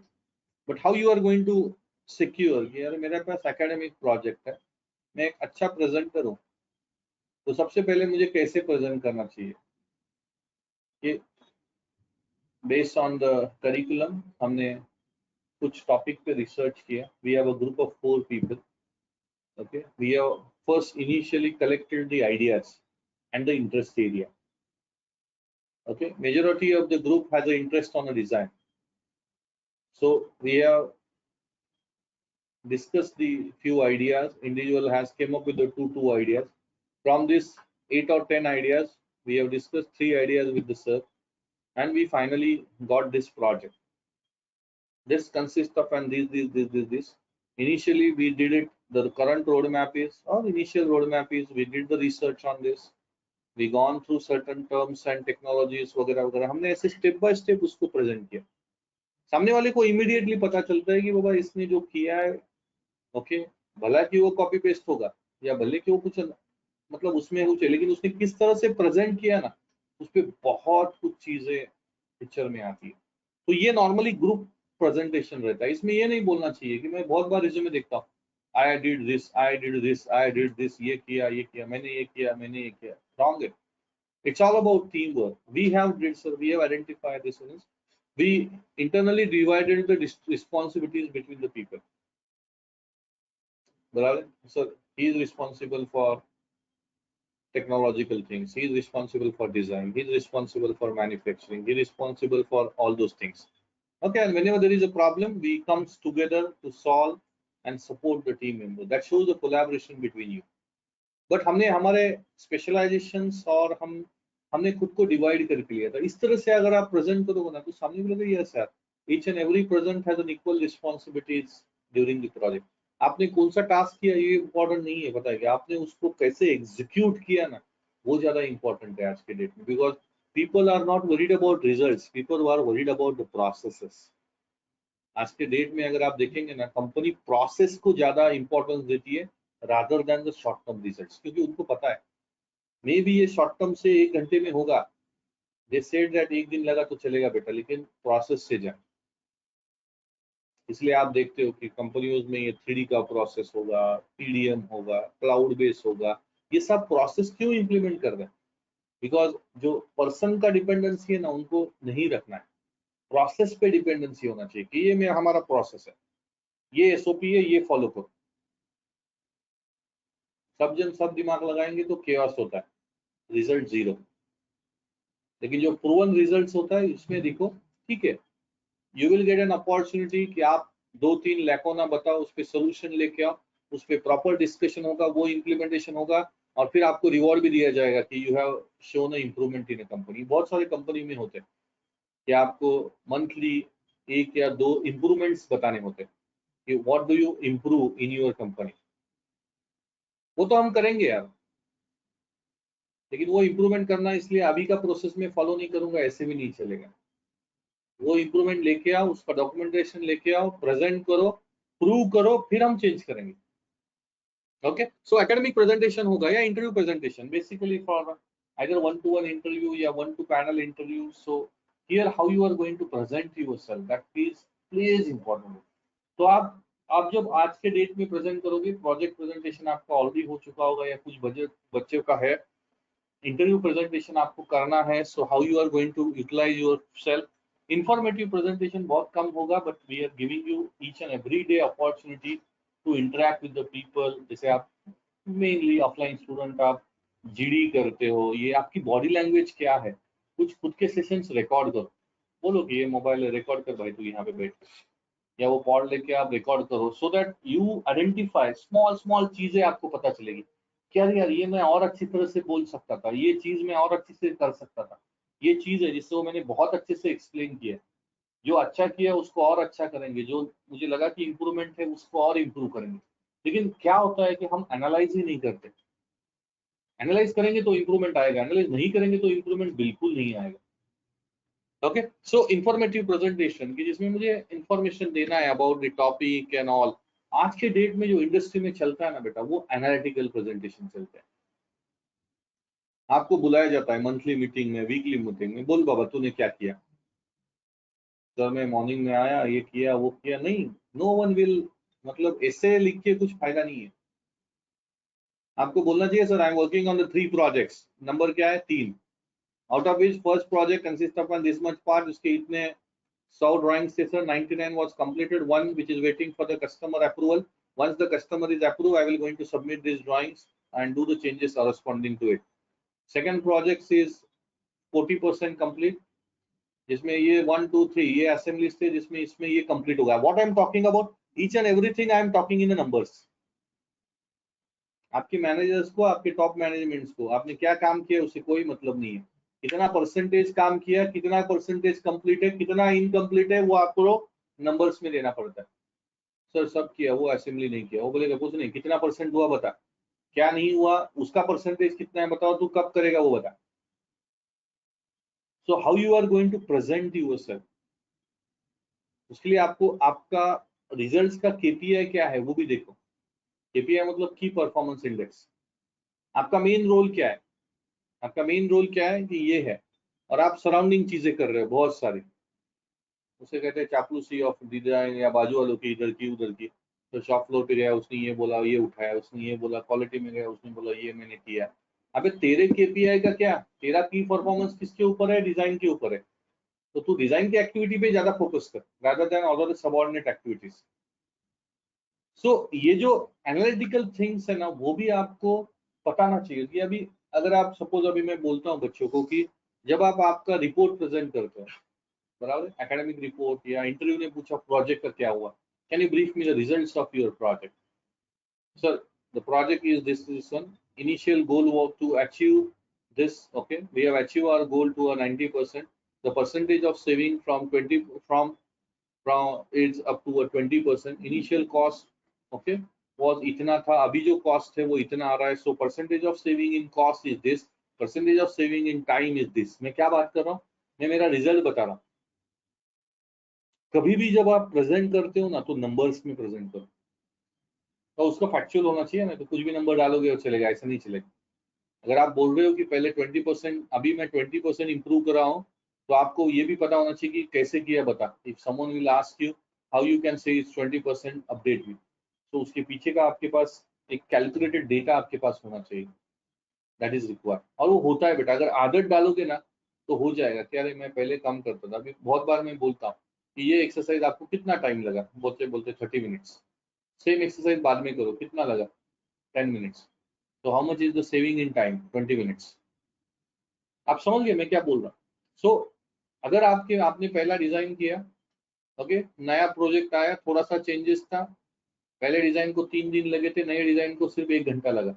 but how you are going to secure कि यार मेरे पास एकेडमिक प्रोजेक्ट है, मैं एक अच्छा प्रेजेंटर हूँ, तो सबसे पहले मुझे कैसे प्रेजेंट करना चाहिए कि बेस्ड ऑन द करिकुलम हमने कुछ टॉपिक पे रिसर्च किया। We have a group of 4 people. Okay, we have first initially collected the ideas and the interest area. Okay, majority of the group has a interest on a design, so we have discussed the few ideas. Individual has came up with the two ideas. From this 8 or 10 ideas, we have discussed 3 ideas with the sir, and we finally got this project. This consists of and this. Initially, we did it. The current roadmap is, or initial roadmap is, we did the research on this. We gone through certain terms and technologies वगैरह वगैरह, हमने ऐसे step by step उसको present किया। सामने वाले को immediately पता चलता है कि बाबा इसने जो किया है, ओके, भला कि वो कॉपी पेस्ट होगा या भले कि वो कुछ मतलब उसमें कुछ है, लेकिन उसने किस तरह से प्रेजेंट किया ना, उस पर बहुत कुछ चीजें पिक्चर में आती है। तो ये नॉर्मली ग्रुप प्रेजेंटेशन रहता है। इसमें ये नहीं बोलना चाहिए कि मैं बहुत बार रिज्यूमे देखता हूँ, I did this, I did this, I did this, ये किया, मैंने ये किया, मैंने ये किया। रॉन्ग है। It's all about teamwork. We have identified this. We internally divided the responsibilities between the people. So he is responsible for technological things. He is responsible for design. He is responsible for manufacturing. He is responsible for all those things. Okay, and whenever there is a problem, we come together to solve and support the team member. That shows the collaboration between you. But हमने हमारे specialisations और हमने खुद को divide करके लिया था. इस तरह से अगर आप प्रेजेंट करोगे ना तो सामने बोलेगा यस यार, each and every present has an equal responsibilities during the project. आपने कौन सा टास्क किया ये इम्पोर्टेंट नहीं है, पता है कि आपने उसको कैसे एग्जीक्यूट किया ना, वो ज्यादा इंपॉर्टेंट है आज के डेट में. Because people are not worried about results, people are worried about the processes. आज के डेट में अगर आप देखेंगे ना, कंपनी प्रोसेस को ज्यादा इंपॉर्टेंस देती है rather than the short term results, क्योंकि उनको पता है मे बी ये शॉर्ट टर्म से 1 घंटे में होगा. दे सेड दैट 1 दिन लगा तो चलेगा बेटा, लेकिन प्रोसेस से जाए. इसलिए आप देखते हो कि कंपनियों में ये 3D का प्रोसेस होगा, PDM होगा, क्लाउड बेस होगा. ये सब प्रोसेस क्यों इंप्लीमेंट कर रहे हैं? बिकॉज जो पर्सन का डिपेंडेंसी है ना, उनको नहीं रखना है. प्रोसेस पे डिपेंडेंसी होना चाहिए कि ये मेरा हमारा प्रोसेस है, ये SOP है, ये फॉलो करो. सब जन सब दिमाग लगाएंगे तो केओस होता है, रिजल्ट जीरो. लेकिन जो प्रूवन रिजल्ट्स होता है इसमें देखो, ठीक है, you will get an opportunity कि आप 2-3 लैको ना बताओ, उस पर सोल्यूशन लेके आओ, उस पर प्रॉपर डिस्कशन होगा, वो इम्प्लीमेंटेशन होगा, और फिर आपको रिवॉर्ड भी दिया जाएगा कि you have shown improvement in A company. बहुत सारे कंपनी में होते हैं कि आपको मंथली 1 या 2 इम्प्रूवमेंट्स बताने होते हैं कि what do you improve in your company. वो तो हम करेंगे यार, लेकिन वो इम्प्रूवमेंट करना इसलिए अभी का प्रोसेस में फॉलो नहीं करूंगा ऐसे भी नहीं चलेगा. वो इम्प्रूवमेंट लेके आओ, उसका डॉक्यूमेंटेशन लेके आओ, प्रेजेंट करो, प्रूव करो, फिर हम चेंज करेंगे. ओके, सो एकेडमिक प्रेजेंटेशन होगा या interview presentation, basically for either 1-to-1 interview या 1-to panel interview. So here how you are going to present yourself, that plays important. तो आप जब आज के डेट में प्रेजेंट करोगे, प्रोजेक्ट प्रेजेंटेशन आपका ऑलरेडी हो चुका होगा या कुछ बच्चों का है, इंटरव्यू प्रेजेंटेशन आपको करना है. So how you are going to utilize your self. Informative presentation बहुत कम होगा, but we are giving you each and every day opportunity to interact with the people. जैसे आप मेनली ऑफलाइन स्टूडेंट, आप GD करते हो, ये आपकी बॉडी लैंग्वेज क्या है, कुछ खुद के सेशंस रिकॉर्ड करो. बोलो कि ये मोबाइल रिकॉर्ड कर भाई, तू यहाँ पे बैठ, या वो पॉड लेके आप रिकॉर्ड करो, so that you identify small small चीजें. आपको पता चलेगी क्या यार, ये मैं और अच्छी तरह से बोल सकता था, ये चीज मैं और अच्छे से कर सकता था, ये चीज है जिसको मैंने बहुत अच्छे से एक्सप्लेन किया. जो अच्छा किया उसको और अच्छा करेंगे, जो मुझे लगा कि इंप्रूवमेंट है उसको और इम्प्रूव करेंगे. लेकिन क्या होता है कि हम एनालाइज ही नहीं करते. एनालाइज करेंगे तो इंप्रूवमेंट आएगा, एनालाइज नहीं करेंगे तो इंप्रूवमेंट बिल्कुल नहीं आएगा. ओके, सो इंफॉर्मेटिव प्रेजेंटेशन की जिसमें मुझे इंफॉर्मेशन देना है about the topic and all. आज के डेट में जो इंडस्ट्री में चलता है ना बेटा, वो एनालिटिकल प्रेजेंटेशन चलता है. आपको बुलाया जाता है मंथली मीटिंग में, वीकली मीटिंग में, बोल बाबा तूने क्या किया. सर मैं मॉर्निंग में आया, ये किया वो किया. नहीं, नो वन विल, मतलब ऐसे लिख के कुछ फायदा नहीं है. आपको बोलना चाहिए sir I am working on the 3 projects. Number क्या है? 3. Out of which first project consist of this much part, उसके इतने 100 drawings से sir 99 was completed, one which is waiting for the customer approval. Once the customer is approved, I will going to submit these drawings and do the changes corresponding to it. Second project is 40% complete, जिसमें ये 1 2 3 ये assemblies थे, जिसमें इसमें ये complete होगा. What I am talking about, each and everything I am talking in the numbers. आपके managers को, आपके टॉप मैनेजमेंट्स को आपने क्या काम किया उससे कोई मतलब नहीं है. कितना परसेंटेज काम किया, कितना परसेंटेज कंप्लीट है, कितना इनकम्प्लीट है, वो आपको नंबर्स में देना पड़ता है. सर सब किया, वो असेंबली नहीं किया. वो बोलेगा कुछ नहीं, कितना परसेंट हुआ बता, क्या नहीं हुआ उसका परसेंटेज कितना है बताओ, तू कब करेगा वो बता. So how you are going to present yourself, उसके लिए आपको आपका रिजल्ट्स का KPI क्या है वो भी देखो. KPI मतलब की परफॉर्मेंस इंडेक्स. आपका मेन रोल क्या है, आपका मेन रोल क्या है कि ये है, और आप सराउंडिंग चीजें कर रहे हो बहुत सारी. उसे कहते हैं चापलूसी ऑफ डिजाइन, या बाजू वालों की इधर की उधर की. तो शॉप फ्लोर पे गया, उसने ये बोला ये उठाया, उसने ये बोला, क्वालिटी में गया, उसने बोला ये मैंने किया. अबे तेरे केपीआई का क्या, तेरा की परफॉर्मेंस किसके ऊपर है, डिजाइन के ऊपर है, तो तू डिजाइन की एक्टिविटी पे ज्यादा फोकस कर rather than other subordinate activities. So ये जो एनालिटिकल थिंग्स है ना, वो भी आपको बताना चाहिए कि अभी अगर आप सपोज, अभी मैं बोलता हूँ बच्चों को कि जब आप आपका रिपोर्ट प्रेजेंट करते हो, बराबर, एकेडमिक रिपोर्ट या इंटरव्यू ने पूछा प्रोजेक्ट का क्या हुआ, can you brief me the results of your project. Sir, the project is this one. Initial goal was to achieve this. Okay, we have achieved our goal to a 90%. The percentage of saving from 20 from is up to a 20%. Initial cost, okay, was इतना था, अभी जो cost है वो इतना आ रहा है. So percentage of saving in cost is this. Percentage of saving in time is this. मैं क्या बात कर रहा हूँ, मैं मेरा रिजल्ट बता रहा हूँ। कभी भी जब आप प्रेजेंट करते हो ना, तो नंबर्स में प्रेजेंट करो, तो उसका फैक्चुअल होना चाहिए ना, तो कुछ भी नंबर डालोगे और चलेगा, ऐसा नहीं चलेगा। अगर आप बोल रहे हो कि पहले 20%, अभी मैं 20% इंप्रूव कर रहा हूँ, तो आपको ये भी पता होना चाहिए कि कैसे किया, बता। If someone will ask you how you can say it's 20% update you, तो उसके पीछे का आपके पास एक कैलकुलेटेड डेटा आपके पास होना चाहिए, दैट इज रिक्वायर्ड। और वो होता है बेटा, अगर आदत डालोगे ना तो हो जाएगा। क्या रे, मैं पहले कम करता था, अभी बहुत बार मैं बोलता हूँ कि ये एक्सरसाइज आपको कितना टाइम लगा, बोलते बोलते 30 मिनट्स। सेम एक्सरसाइज बाद में करो, कितना लगा, 10 मिनट्स। तो how much is the saving in time, 20 minutes. आप समझ गए मैं क्या बोल रहा हूँ। सो अगर आपने पहला डिजाइन किया, ओके, नया प्रोजेक्ट आया, थोड़ा सा चेंजेस था, पहले डिजाइन को 3 दिन लगे थे, नए डिजाइन को सिर्फ 1 घंटा लगा,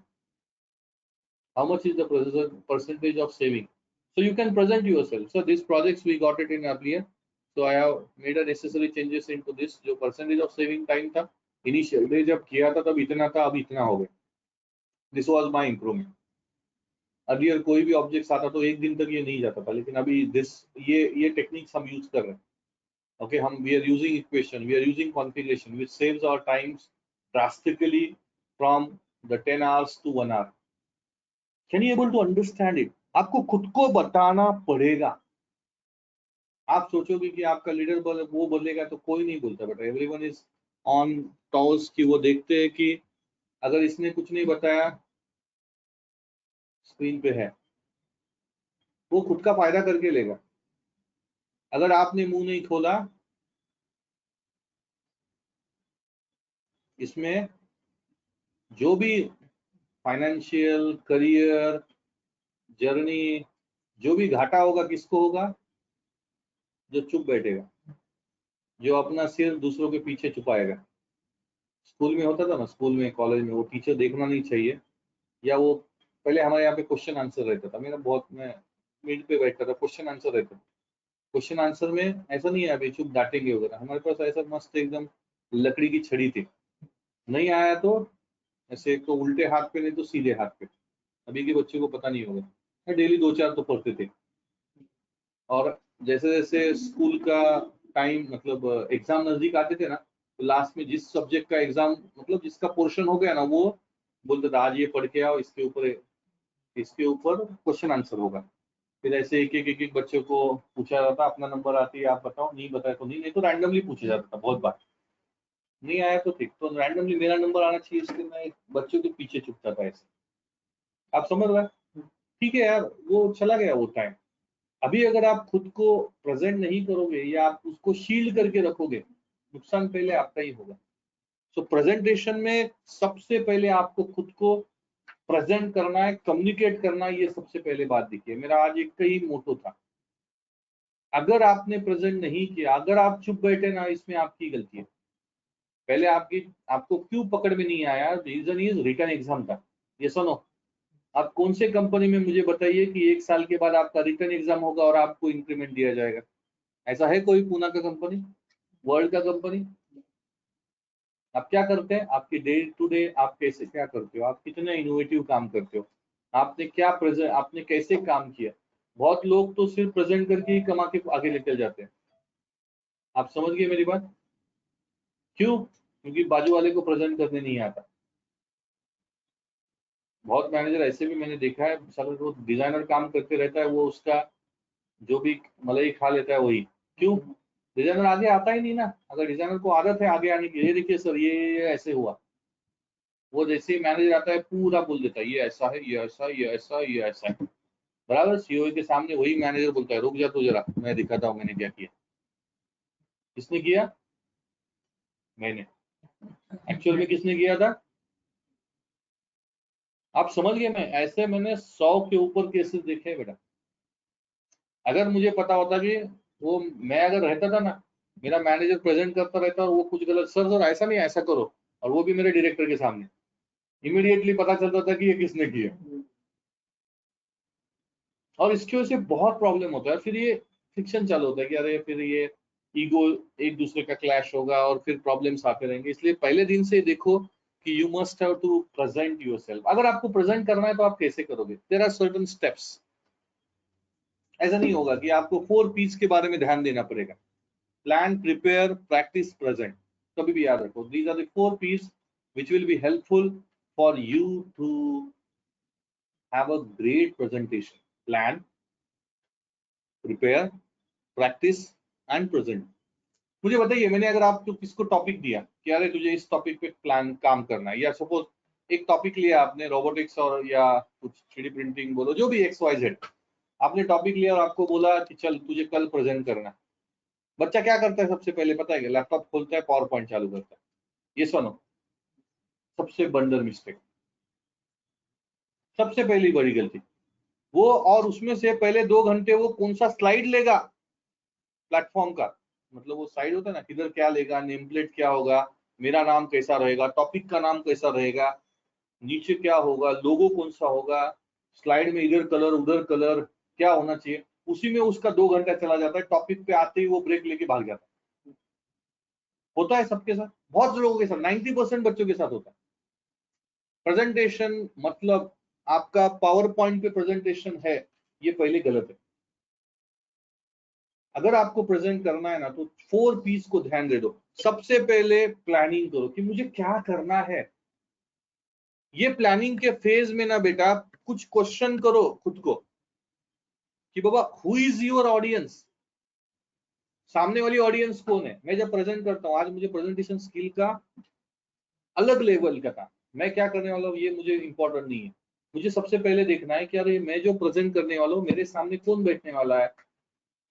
how much is the percentage of saving. So you can present your self, so this projects we got it in earlier, so I have made a necessary changes into this. जो percentage of saving time था initial day जब किया था तब इतना था, अब इतना हो गया, this was my improvement. Earlier कोई भी ऑब्जेक्ट आता तो 1 दिन तक ये नहीं जाता था, लेकिन अभी दिस ये टेक्निक्स हम यूज कर रहे हैं। Okay, we are using equation, we are using configuration, which saves our times drastically from the 10 hours to 1 hour. Can you able to understand it? आपको खुद को बताना पड़ेगा। आप सोचोगे कि आपका लीडर वो बोलेगा, तो कोई नहीं बोलता बेटा। एवरीवन इज ऑन टॉस कि वो देखते हैं कि अगर इसने कुछ नहीं बताया स्क्रीन पे है, वो खुद का फायदा करके लेगा। अगर आपने मुंह नहीं खोला इसमें, जो भी फाइनेंशियल करियर जर्नी, जो भी घाटा होगा किसको होगा, जो चुप बैठेगा, जो अपना सिर दूसरों के पीछे छुपाएगा। स्कूल में होता था ना, स्कूल में कॉलेज में, वो टीचर देखना नहीं चाहिए, या वो पहले हमारे यहाँ पे क्वेश्चन आंसर रहता था, मेरा बहुत, मैं मिड पे बैठता था, क्वेश्चन आंसर रहता था। क्वेश्चन आंसर में ऐसा नहीं है अभी चुप डांटेंगे वगैरह, हमारे पास ऐसा मस्त एकदम लकड़ी की छड़ी थी, नहीं आया तो ऐसे, एक तो उल्टे हाथ पे, नहीं तो सीधे हाथ पे। अभी के बच्चे को पता नहीं होगा, डेली 2-4 तो पढ़ते थे। और जैसे जैसे स्कूल का टाइम, मतलब एग्जाम नजदीक आते थे ना, तो लास्ट में जिस सब्जेक्ट का एग्जाम, मतलब जिसका पोर्शन हो गया ना, वो बोलते थे आज ये पढ़ के आओ, इसके ऊपर क्वेश्चन आंसर होगा। फिर ऐसे एक एक बच्चे को पूछा जाता, अपना नंबर आती है, आप बताओ, नहीं बताया तो नहीं, नहीं तो रैंडमली पूछा जाता था बहुत बार। नहीं आया तो ठीक, तो रैंडमली मेरा नंबर आना चाहिए, इसलिए मैं बच्चों के पीछे छुपता था ऐसे। आप समझ रहे हैं? ठीक है यार, वो चला गया वो टाइम। अभी अगर आप खुद को प्रेजेंट नहीं करोगे या आप उसको शील्ड करके रखोगे, नुकसान पहले आपका ही होगा। सो प्रेजेंटेशन में सबसे पहले आपको खुद को प्रेजेंट करना है, कम्युनिकेट करना है, ये सबसे पहले बात दिखी है। मेरा आज एक ही मोटो था, अगर आपने प्रेजेंट नहीं किया, अगर आप चुप बैठे ना, इसमें आपकी गलती है। पहले आपको क्यों पकड़ में नहीं आया, रीजन इज रिटन एग्जाम था। ये सुनो, आप कौन से कंपनी में मुझे बताइए कि 1 साल के बाद आपका रिटन एग्जाम होगा और आपको इंक्रीमेंट दिया जाएगा? ऐसा है कोई पूना का कंपनी, वर्ल्ड का कंपनी? आप क्या करते हैं, आपकी डे टू डे आप कैसे क्या करते हो, आप कितने इनोवेटिव काम करते हो, आपने कैसे काम किया। बहुत लोग तो सिर्फ प्रेजेंट करके ही कमा के आगे निकल जाते हैं। आप समझ गए मेरी बात? क्यों? क्योंकि बाजू वाले को प्रेजेंट करने नहीं आता। बहुत मैनेजर ऐसे भी मैंने देखा है, साला वो डिजाइनर काम करते रहता है, वो उसका जो भी मलाई खा लेता है वही। क्यों? डिजाइनर आगे आता ही नहीं ना। अगर डिजाइनर को आदत है आगे आने की, ये देखिए सर, ये ऐसे हुआ, वो जैसे ही मैनेजर आता है पूरा बोल देता है, ये ऐसा है, ये ऐसा, ये ऐसा, ये ऐसा है। बराबर सीईओ के सामने वही मैनेजर बोलता है, रुक जा तू जरा, मैं दिखाता हूँ मैंने क्या किया। किसने किया? मैंने। एक्चुअल में किसने किया था? आप समझ गए? मैंने 100 के ऊपर केसेस देखे हैं बेटा। अगर मुझे पता होता कि वो, मैं अगर रहता था ना, मेरा मैनेजर प्रेजेंट करता रहता और वो कुछ गलत, सर सर ऐसा नहीं ऐसा करो, और वो भी मेरे डायरेक्टर के सामने, इमीडिएटली पता चलता था कि ये किसने किया। और इसकी वजह से बहुत प्रॉब्लम होता है, फिर ये फ्रिक्शन चालू होता है कि अरे फिर ये ईगो, एक दूसरे का क्लैश होगा और फिर प्रॉब्लम्स आते रहेंगे। इसलिए पहले दिन से देखो कि you must have to present yourself. अगर आपको प्रेजेंट करना है तो आप कैसे करोगे? There are certain steps. ऐसा नहीं होगा कि आपको 4 पीस के बारे में ध्यान देना पड़ेगा। Plan, prepare, practice, present. कभी भी याद रखो, these are the 4 P's which will be helpful for you to have a great presentation. Plan, prepare, practice and present. मुझे बताइए, मैंने अगर आपको किसको टॉपिक दिया कि अरे तुझे इस टॉपिक पे प्लान काम करना है, या सपोज एक टॉपिक लिया आपने रोबोटिक्स और या कुछ 3D प्रिंटिंग बोलो, जो भी XYZ, आपने टॉपिक लिया और आपको बोला कि चल तुझे कल प्रेजेंट करना है। बच्चा क्या करता है सबसे पहले पता है? लैपटॉप खोलता है, पावर पॉइंट चालू करता है। ये सुनो, सबसे बंडर मिस्टेक, सबसे पहली बड़ी गलती वो। और उसमें से पहले 2 घंटे वो कौन सा स्लाइड लेगा प्लेटफॉर्म का, मतलब वो साइड होता है ना, किधर क्या लेगा, नेम प्लेट क्या होगा, मेरा नाम कैसा रहेगा, टॉपिक का नाम कैसा रहेगा, नीचे क्या होगा, लोगो कौन सा होगा, स्लाइड में इधर कलर उधर कलर क्या होना चाहिए, उसी में उसका 2 घंटा चला जाता है। टॉपिक पे आते ही वो ब्रेक लेके भाग जाता है। होता है सबके साथ, बहुत लोगों के साथ, 90% बच्चों के साथ होता है। प्रेजेंटेशन मतलब आपका पावर पॉइंट पे प्रेजेंटेशन है, ये पहले गलत है। अगर आपको प्रेजेंट करना है ना तो 4 पीस को ध्यान दे दो। सबसे पहले प्लानिंग करो कि मुझे क्या करना है। ये प्लानिंग के फेज में ना बेटा कुछ क्वेश्चन करो खुद को कि बाबा हु इज योर ऑडियंस, सामने वाली ऑडियंस कौन है। मैं जब प्रेजेंट करता हूँ, आज मुझे प्रेजेंटेशन स्किल का अलग लेवल का था, मैं क्या करने वाला हूँ ये मुझे इंपॉर्टेंट नहीं है। मुझे सबसे पहले देखना है कि अरे मैं जो प्रेजेंट करने वाला हूँ मेरे सामने कौन बैठने वाला है।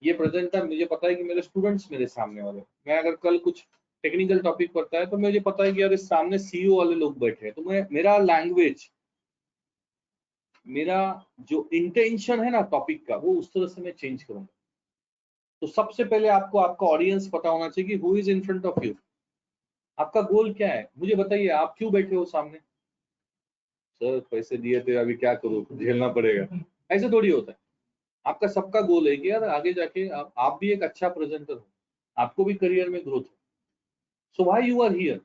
ये प्रेजेंटर, मुझे पता है कि मेरे स्टूडेंट्स मेरे सामने वाले, मैं अगर कल कुछ टेक्निकल टॉपिक पढ़ता है तो मुझे पता है कि यार इस सामने सीईओ वाले लोग बैठे हैं, तो मैं मेरा लैंग्वेज, मेरा जो इंटेंशन है ना टॉपिक का, वो उस तरह से मैं चेंज करूंगा। तो सबसे पहले आपको आपका ऑडियंस पता होना चाहिए कि who is in front of you, आपका गोल क्या है। मुझे बताइए आप क्यों बैठे हो सामने? सर पैसे दिए थे, अभी क्या करूँ, झेलना पड़ेगा। ऐसे थोड़ी होता है। आपका सबका गोल है कि यार आगे जाके आप भी एक अच्छा प्रेजेंटर हो, आपको भी करियर में ग्रोथ हो। So why you are here.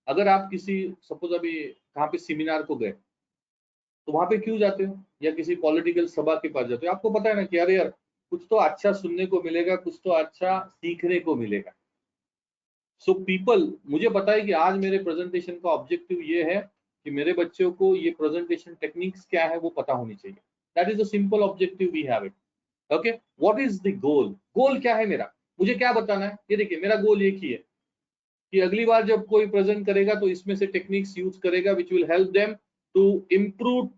अगर आप किसी, सपोज अभी कहाँ पे सेमिनार को गए, तो वहां पे क्यों जाते हो, या किसी पॉलिटिकल सभा के पास जाते हो, आपको पता है ना कि अरे यार कुछ तो अच्छा सुनने को मिलेगा, कुछ तो अच्छा सीखने को मिलेगा। सो पीपल, मुझे पता है कि आज मेरे प्रेजेंटेशन का ऑब्जेक्टिव ये है कि मेरे बच्चों को ये प्रेजेंटेशन टेक्निक्स क्या है वो पता होनी चाहिए। That is the simple objective we have it. Okay, what is the goal? Goal क्या है मेरा, मुझे क्या बताना है? ये देखिए, मेरा गोल एक ही है कि अगली बार जब कोई प्रेजेंट करेगा तो इसमें से टेक्निक्स यूज करेगा which will help them to improve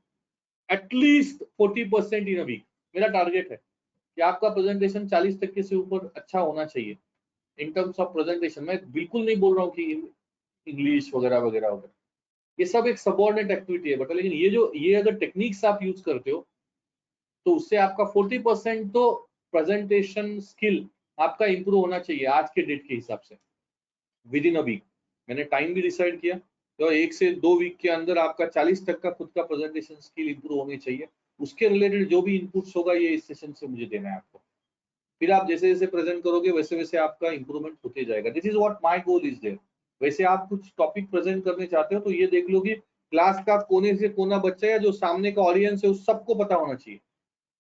at least 40% in a week. मेरा टारगेट है कि आपका प्रेजेंटेशन 40% से ऊपर अच्छा होना चाहिए इन टर्म्स ऑफ प्रेजेंटेशन। मैं बिल्कुल नहीं बोल रहा हूँ कि इंग्लिश वगैरह वगैरह वगैरह, ये सब एक सबऑर्डिनेट एक्टिविटी है बट, लेकिन ये अगर टेक्निक्स आप यूज करते हो तो उससे आपका 40% तो प्रेजेंटेशन स्किल आपका इंप्रूव होना चाहिए आज के डेट के हिसाब से विद इन अ वीक। मैंने टाइम भी डिसाइड किया, तो 1 से 2 वीक के अंदर आपका 40% का खुद का प्रेजेंटेशन स्किल इंप्रूव होनी चाहिए। उसके रिलेटेड जो भी इनपुट्स होगा ये इस सेशन से मुझे देना है आपको। फिर आप जैसे जैसे प्रेजेंट करोगे वैसे वैसे आपका इंप्रूवमेंट होते जाएगा। This is what my goal is there. वैसे आप कुछ टॉपिक प्रेजेंट करने चाहते हो तो ये देख लो कि क्लास का कोने से कोना बच्चा या जो सामने का ऑडियंस है उस सबको पता होना चाहिए।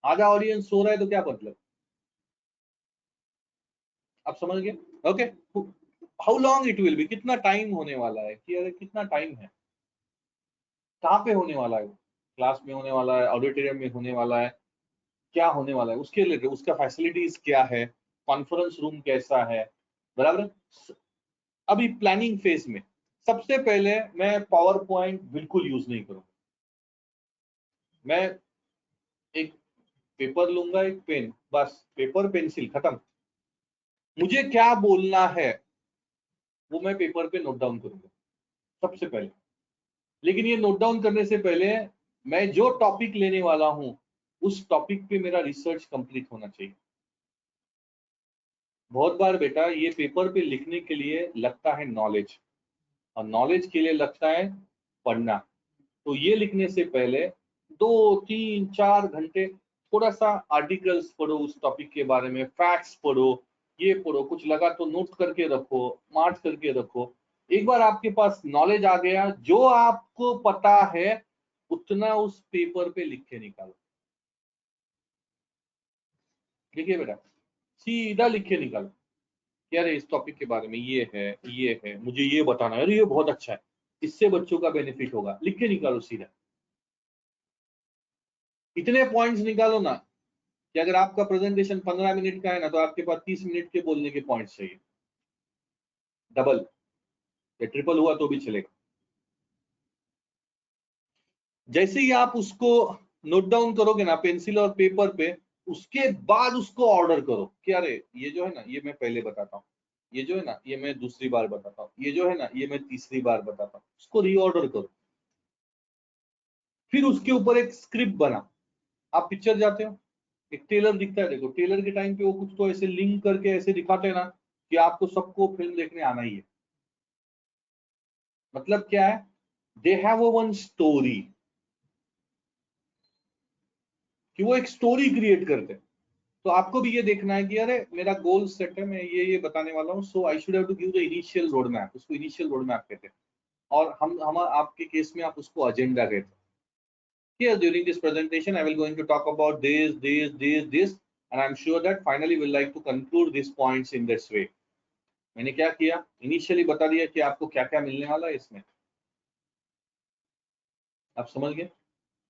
आधा ऑडियंस सो रहा है तो क्या मतलब, आप समझ गए? Okay, how long it will be, कितना टाइम होने वाला है, कि अरे कितना टाइम है, कहाँ पे होने वाला है, क्लास में होने वाला है, ऑडिटोरियम में होने वाला है, क्या होने वाला है, उसके रिलेटेड उसका फैसिलिटीज क्या है, कॉन्फ्रेंस रूम कैसा है, बराबर। अभी प्लानिंग फेज में सबसे पहले मैं पावर पॉइंट बिल्कुल यूज नहीं करूंगा। मैं एक पेपर लूंगा, एक पेन, बस पेपर पेंसिल खत्म। मुझे क्या बोलना है वो मैं पेपर पे नोट डाउन करूंगा सबसे पहले। लेकिन ये नोट डाउन करने से पहले मैं जो टॉपिक लेने वाला हूं उस टॉपिक पे मेरा रिसर्च कंप्लीट होना चाहिए। बहुत बार बेटा ये पेपर पे लिखने के लिए लगता है नॉलेज, और नॉलेज के लिए लगता है पढ़ना। तो ये लिखने से पहले 2 3 4 घंटे थोड़ा सा आर्टिकल्स पढ़ो, उस टॉपिक के बारे में फैक्ट्स पढ़ो, ये पढ़ो, कुछ लगा तो नोट करके रखो, मार्क करके रखो। एक बार आपके पास नॉलेज आ गया, जो आपको पता है उतना उस पेपर पे लिख के निकालो। देखिए बेटा, सीधा लिख के निकालो कि अरे इस टॉपिक के बारे में ये है, मुझे ये बताना है, अरे ये बहुत अच्छा है, इससे बच्चों का बेनिफिट होगा, लिख के निकालो सीधा। इतने पॉइंट्स निकालो ना कि अगर आपका प्रेजेंटेशन 15 मिनट का है ना तो आपके पास 30 मिनट के बोलने के पॉइंट्स चाहिए। डबल या ट्रिपल हुआ तो भी चलेगा। जैसे ही आप उसको नोट डाउन करोगे ना पेंसिल और पेपर पे, उसके बाद उसको ऑर्डर करो कि अरे ये जो है ना ये मैं पहले बताता हूँ, ये जो है ना ये मैं दूसरी बार बताता हूँ, ये जो है ना ये मैं तीसरी बार बताता हूँ। उसको रीऑर्डर करो। फिर उसके ऊपर एक स्क्रिप्ट बना। आप पिक्चर जाते हो, एक टेलर दिखता है, देखो टेलर के टाइम पे वो कुछ तो ऐसे लिंक करके ऐसे दिखाते हैं ना कि आपको सबको फिल्म देखने आना ही है। मतलब क्या है, दे हैव वन स्टोरी, कि वो एक स्टोरी क्रिएट करते हैं। तो आपको भी ये देखना है कि अरे मेरा गोल सेट है, मैं ये बताने वाला हूँ, so I should have to give the initial road map. उसको इनिशियल रोड मैप कहते हैं, और हम आपके केस में आप उसको एजेंडा कहते हैं। Here during this presentation I will going to talk about this and I'm sure that finally we'll like to conclude these points in this way। मैंने क्या किया, इनिशियली बता दिया कि आपको क्या क्या मिलने वाला है इसमें। आप समझ गए।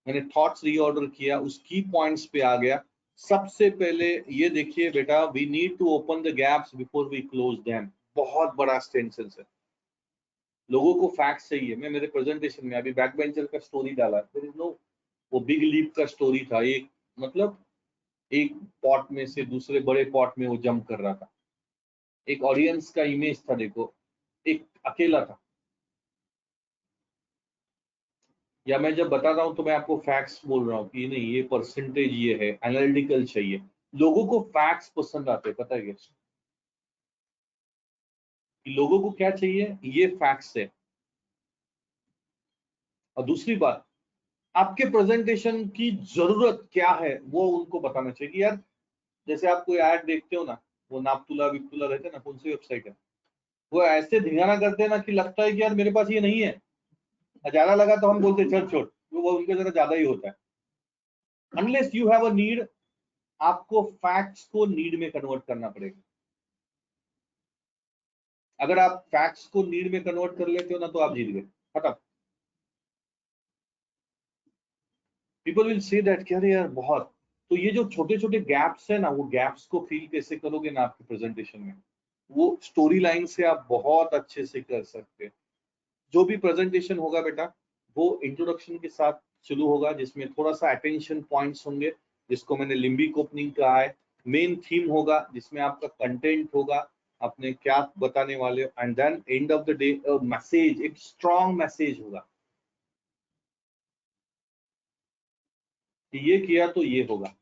मैंने थॉट्स रीऑर्डर किया, उस की पॉइंट्स पे आ गया। सबसे पहले ये देखिए बेटा, we need to open the gaps before we close them. बहुत बड़ा सेंटेंस है। लोगों को फैक्ट्स चाहिए। मैं मेरे प्रेजेंटेशन में अभी बैक बेंचर का स्टोरी डाला, देयर इज नो, वो बिग लीप का स्टोरी था। एक मतलब एक पॉट में से दूसरे बड़े पॉट में वो जंप कर रहा था। एक ऑडियंस का इमेज था, देखो एक अकेला था। या मैं जब बता रहा हूँ तो मैं आपको फैक्ट्स बोल रहा हूँ कि नहीं ये परसेंटेज ये है, एनालिटिकल चाहिए। लोगों को फैक्ट्स पसंद आते हैं, पता है क्या, कि लोगों को क्या चाहिए, ये फैक्ट्स है। और दूसरी बात, आपके प्रेजेंटेशन की जरूरत क्या है वो उनको बताना चाहिए कि यार, जैसे आप कोई ऐड देखते हो ना, वो नापतुला विपतुला रहते हैं ना, कौन सी वेबसाइट है, वो ऐसे धिंगाना करते हैं ना कि लगता है कि यार मेरे पास ये नहीं है। ज्यादा लगा तो हम बोलते चल छोड़, वो उनके जरा ज्यादा ही होता है। Unless you have a need, आपको फैक्ट्स को नीड में कन्वर्ट करना पड़ेगा। अगर आप फैक्ट्स को नीड में कन्वर्ट कर लेते हो ना तो आप जीत गए, खत्म। पीपल विल से दैट क्या यार बहुत। तो ये जो छोटे छोटे गैप्स है ना, वो गैप्स को फिल कैसे करोगे ना आपके प्रेजेंटेशन में, वो स्टोरी लाइन से आप बहुत अच्छे से कर सकते हैं। जो भी प्रेजेंटेशन होगा बेटा, वो इंट्रोडक्शन के साथ शुरू होगा, जिसमें थोड़ा सा अटेंशन पॉइंट्स होंगे, जिसको मैंने लिम्बिक ओपनिंग कहा है। मेन थीम होगा जिसमें आपका कंटेंट होगा, आपने क्या बताने वाले हो, and then end of the day message, एक स्ट्रॉन्ग मैसेज होगा कि ये किया तो ये होगा।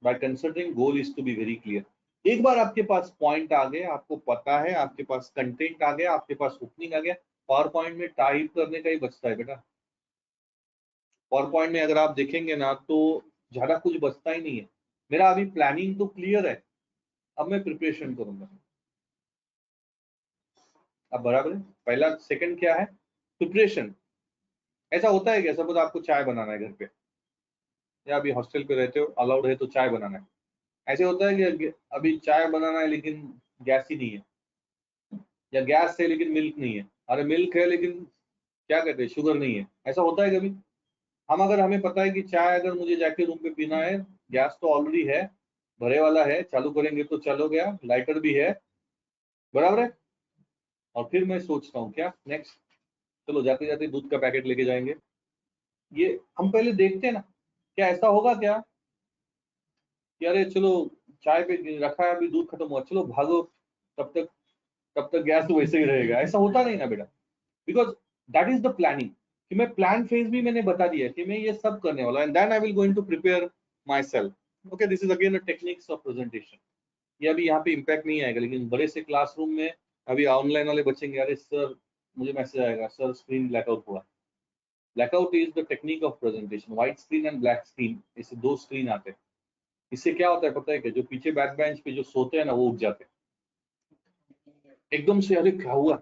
By considering goal is to be very clear. एक बार आपके पास पॉइंट आ गए, आपको पता है, आपके पास कंटेंट आ गया, आपके पास ओपनिंग आ गया, पावर पॉइंट में टाइप करने का ही बचता है बेटा। पावर पॉइंट में अगर आप देखेंगे ना तो ज्यादा कुछ बचता ही नहीं है। मेरा अभी प्लानिंग तो क्लियर है, अब मैं प्रिपरेशन करूंगा। अब बराबर है। पहला सेकंड क्या है, प्रिपरेशन। ऐसा होता है क्या, सपोज आपको चाय बनाना है घर पे, या अभी हॉस्टल पे रहते हो, अलाउड है तो चाय बनाना है। ऐसे होता है कि अभी चाय बनाना है लेकिन गैस ही नहीं है, या गैस है लेकिन मिल्क नहीं है, अरे मिल्क है लेकिन क्या कहते हैं शुगर नहीं है। ऐसा होता है कभी। हम अगर हमें पता है कि चाय अगर मुझे जाके रूम पे पीना है, गैस तो ऑलरेडी है, भरे वाला है, चालू करेंगे तो चलो गया, लाइटर भी है, बराबर है। और फिर मैं सोचता हूँ क्या नेक्स्ट, चलो जाते जाते दूध का पैकेट लेके जाएंगे। ये हम पहले देखते हैं ना, क्या ऐसा होगा क्या कि अरे चलो चाय पे रखा है, अभी दूध खत्म हुआ, चलो भागो, तब तक गैस तो वैसे ही रहेगा। ऐसा होता नहीं ना बेटा, because that is the planning, कि मैं प्लान फेज भी मैंने बता दिया कि मैं ये सब करने वाला, and then I will going to prepare my self. Okay, this is again a techniques of presentation. ये अभी यहाँ पे इम्पैक्ट नहीं आएगा, लेकिन बड़े से क्लासरूम में अभी ऑनलाइन वाले बचेंगे, अरे सर मुझे मैसेज आएगा, सर स्क्रीन ब्लैकआउट हुआ। Blackout is the technique of presentation. White screen and black screen, इससे दो स्क्रीन आते हैं। इससे क्या होता है पता है, कि जो पीछे बैक बेंच पे जो सोते हैं ना, वो उठ जाते हैं एकदम से, अरे क्या हुआ।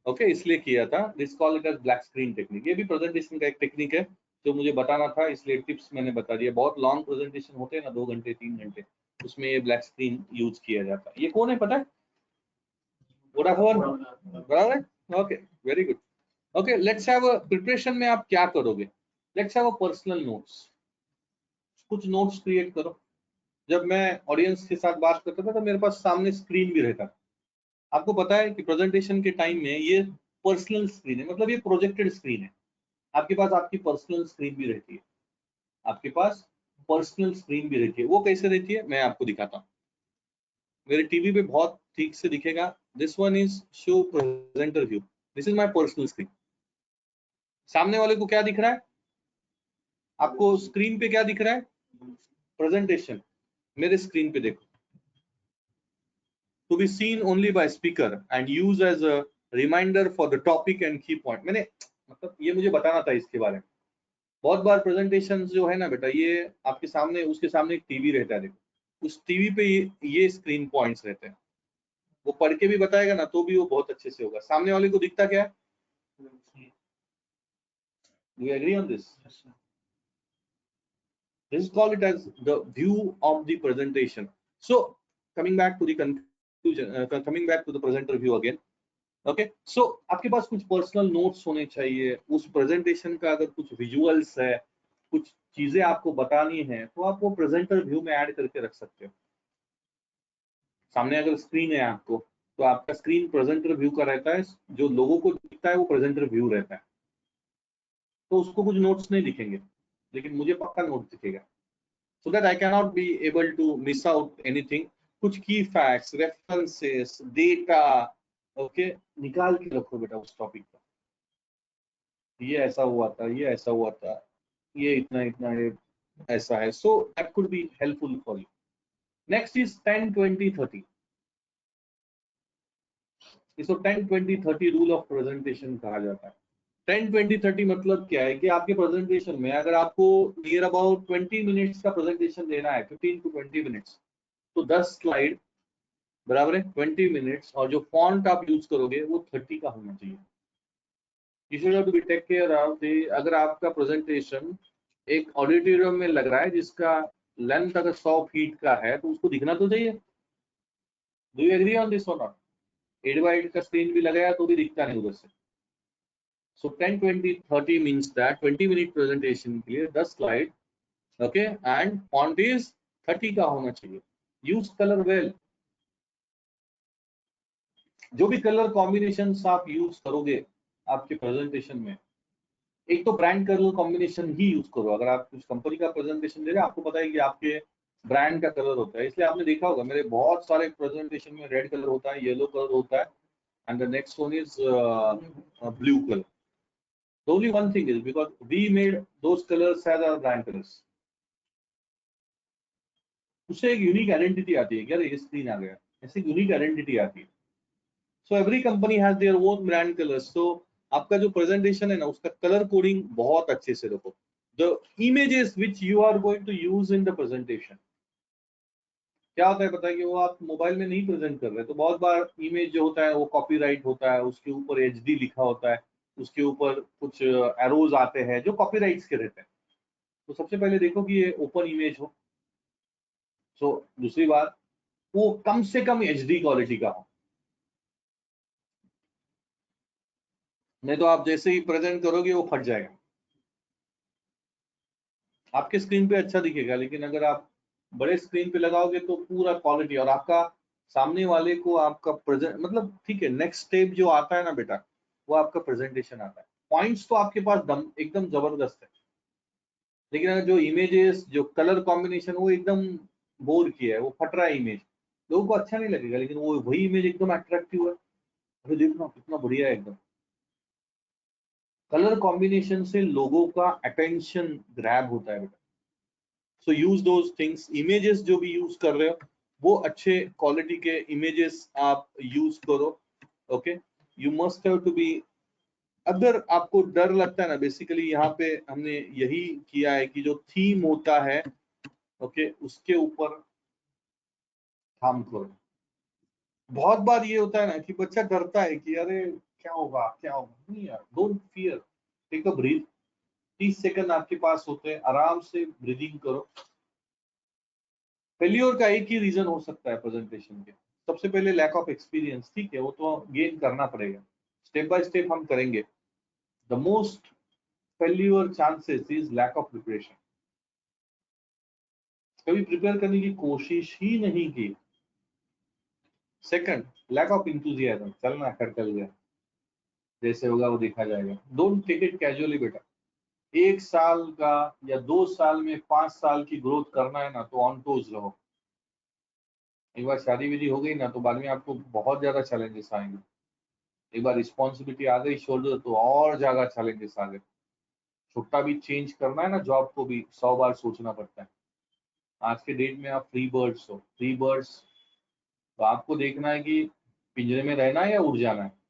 ओके, इसलिए किया था। This call it as black screen technique. ये भी प्रेजेंटेशन का एक टेक्निक है जो मुझे बताना था, इसलिए टिप्स मैंने बता दिया। बहुत लॉन्ग प्रेजेंटेशन होते हैं ना, 2 घंटे 3 घंटे, उसमें ये ब्लैक स्क्रीन यूज किया जाता है। ये कौन है पता है? वोडाफोन, बराबर है। Okay, very good. Okay, let's have a preparation में आप क्या करोगे? Let's have a personal notes. कुछ नोट्स क्रिएट करो। जब मैं ऑडियंस के साथ बात करता था तो मेरे पास सामने स्क्रीन भी रहता था। आपको पता है कि प्रेजेंटेशन के टाइम में ये पर्सनल स्क्रीन है, मतलब ये प्रोजेक्टेड स्क्रीन है। आपके पास आपकी पर्सनल स्क्रीन भी रहती है, आपके पास पर्सनल स्क्रीन भी रहती है। वो कैसे रहती है मैं आपको दिखाता हूँ। मेरे टीवी पे बहुत ठीक से दिखेगा। This one is show presenter view. This is my personal screen. सामने वाले को क्या दिख रहा है? आपको स्क्रीन पे क्या दिख रहा है? प्रेजेंटेशन। मेरे स्क्रीन पे देखो, to be seen only by speaker and use as a reminder for the topic and key point। मैंने मतलब ये मुझे बताना था इसके बारे में। बहुत बार प्रेजेंटेशन जो है ना बेटा, ये आपके सामने, उसके सामने एक टीवी रहता है, देखो उस टीवी पे ये स्क्रीन पॉइंट्स रहते हैं। वो पढ़ के भी बताएगा ना तो भी वो बहुत अच्छे से होगा। सामने वाले को दिखता क्या है? Do you agree on this? This is called it as the view of the presentation. So coming back to the conclusion, coming back to the presenter view again. Okay, so आपके पास कुछ पर्सनल नोट्स होने चाहिए। उस presentation का अगर कुछ visuals है, कुछ चीजें आपको बतानी है, तो आप वो प्रेजेंटर व्यू में ऐड करके रख सकते हो। सामने अगर स्क्रीन है आपको, तो आपका स्क्रीन प्रेजेंटर व्यू का रहता है। जो लोगों को दिखता है वो प्रेजेंटर व्यू रहता है, तो उसको कुछ नोट्स नहीं दिखेंगे, लेकिन मुझे पक्का नोट दिखेगा, so that I can not be able to miss out anything. कुछ की फैक्ट्स, रेफरेंसेस, डेटा, ओके, निकाल के रखो बेटा उस टॉपिक पर। ये ऐसा हुआ था, ये ऐसा हुआ था, ये इतना इतना ये ऐसा है। So that could be helpful for you. Next is 10-20-30। इसको 10-20-30 रूल ऑफ प्रेजेंटेशन कहा जाता है। 10-20-30 मतलब क्या है कि आपके प्रेजेंटेशन में अगर आपको नियर अबाउट 20 मिनट्स का प्रेजेंटेशन देना है, 15 to 20 मिनट्स, तो 10 स्लाइड बराबर है 20 मिनट्स, और जो फॉन्ट आप यूज करोगे वो 30 का होना चाहिए। You should have to be take care of the, अगर आपका प्रेजेंटेशन एक ऑडिटोरियम में लग रहा है जिसका लेंथ अगर 100 फीट का है, तो उसको दिखना तो चाहिए। Do you agree on this और नॉट? 8x8 का स्क्रीन भी लगाया तो भी दिखता नहीं उधर से। सो 10-20-30 मीन्स दैट 20 मिनट प्रेजेंटेशन के लिए 10 slide, okay, and font is 30 का होना चाहिए। Use colour well. जो भी कलर कॉम्बिनेशन आप यूज करोगे आपके प्रेजेंटेशन में, एक तो ब्रांड कलर कॉम्बिनेशन ही यूज करो। अगर आप कुछ कंपनी का प्रेजेंटेशन दे रहे हैं, आपको पता है कि आपके ब्रांड का कलर होता है, इसलिए आपने देखा होगा मेरे बहुत सारे प्रेजेंटेशन में रेड कलर होता है, येलो कलर होता है, and the next one is blue colour. The only one thing is because we made those colors as our brand colors, उससे एक यूनिक आइडेंटिटी आती है कि यार ये स्क्रीन आ गया, ऐसे यूनिक आइडेंटिटी आती है। So every company has their own brand colours. तो आपका जो प्रेजेंटेशन है ना, उसका कलर कोडिंग बहुत अच्छे से रखो। The images which you are going to use in the presentation, क्या होता है पता है कि वो आप मोबाइल में नहीं प्रेजेंट कर रहे, तो बहुत बार इमेज जो होता है वो कॉपीराइट होता है, उसके ऊपर एचडी लिखा होता है, उसके ऊपर कुछ एरोज आते हैं जो कॉपीराइट्स के रहते हैं। तो सबसे पहले देखो कि ये ओपन इमेज हो। सो दूसरी बात, वो कम से कम एचडी क्वालिटी का हो, नहीं तो आप जैसे ही प्रेजेंट करोगे वो फट जाएगा। आपके स्क्रीन पे अच्छा दिखेगा, लेकिन अगर आप बड़े स्क्रीन पे लगाओगे तो पूरा क्वालिटी, और आपका सामने वाले को आपका प्रेजेंट, मतलब ठीक है, नेक्स्ट स्टेप जो आता है ना बेटा, वो आपका प्रेजेंटेशन आता है। पॉइंट्स तो आपके पास एकदम जबरदस्त है, लेकिन अगर जो इमेजेस, जो कलर कॉम्बिनेशन, वो एकदम बोर किया है, वो फट रहा है इमेज, लोगों को अच्छा नहीं लगेगा। लेकिन वो वही इमेज एकदम अट्रैक्टिव है, अरे देखना कितना बढ़िया है एकदम। कलर कॉम्बिनेशन से लोगों का अटेंशन ग्रैब होता है बेटा। सो यूज दोज थिंग्स। इमेजेस जो भी यूज कर रहे हो, वो अच्छे क्वालिटी के इमेजेस आप यूज करो। Okay, you must have to be, अगर आपको डर लगता है ना, बेसिकली यहाँ पे हमने यही किया है कि जो थीम होता है, ओके, उसके ऊपर काम करो। बहुत बार ये होता है ना कि बच्चा डरता है कि अरे क्या होगा क्या होगा, नहीं यार, don't fear, take a breath. 30 second आपके पास होते हैं, आराम से ब्रीदिंग करो। फेल्योर का एक ही रीजन हो सकता है प्रेजेंटेशन के, सबसे पहले लैक ऑफ एक्सपीरियंस, ठीक है, वो तो गेन करना पड़ेगा, स्टेप बाय स्टेप हम करेंगे। The most failure chances is lack of preparation, कभी प्रिपेयर करने की कोशिश ही नहीं की। सेकंड, लैक ऑफ इंथुजियाज्म, चलना कर गया, जैसे होगा वो देखा जाएगा। डोंट टेक इट कैजुअली बेटा। 1 साल का या 2 साल में 5 साल की ग्रोथ करना है ना, तो ऑन टोज रहो। एक बार शादी विधि हो गई ना, तो बाद में आपको बहुत ज्यादा चैलेंजेस आएंगे। एक बार रिस्पॉन्सिबिलिटी आ गई शोल्डर, तो और ज्यादा चैलेंजेस आ गए। छुट्टा भी चेंज करना है ना, जॉब को भी 100 बार सोचना पड़ता है। आज के डेट में आप फ्री बर्ड्स हो, फ्री बर्ड्स, तो आपको देखना है कि पिंजरे में रहना है या उड़ जाना है।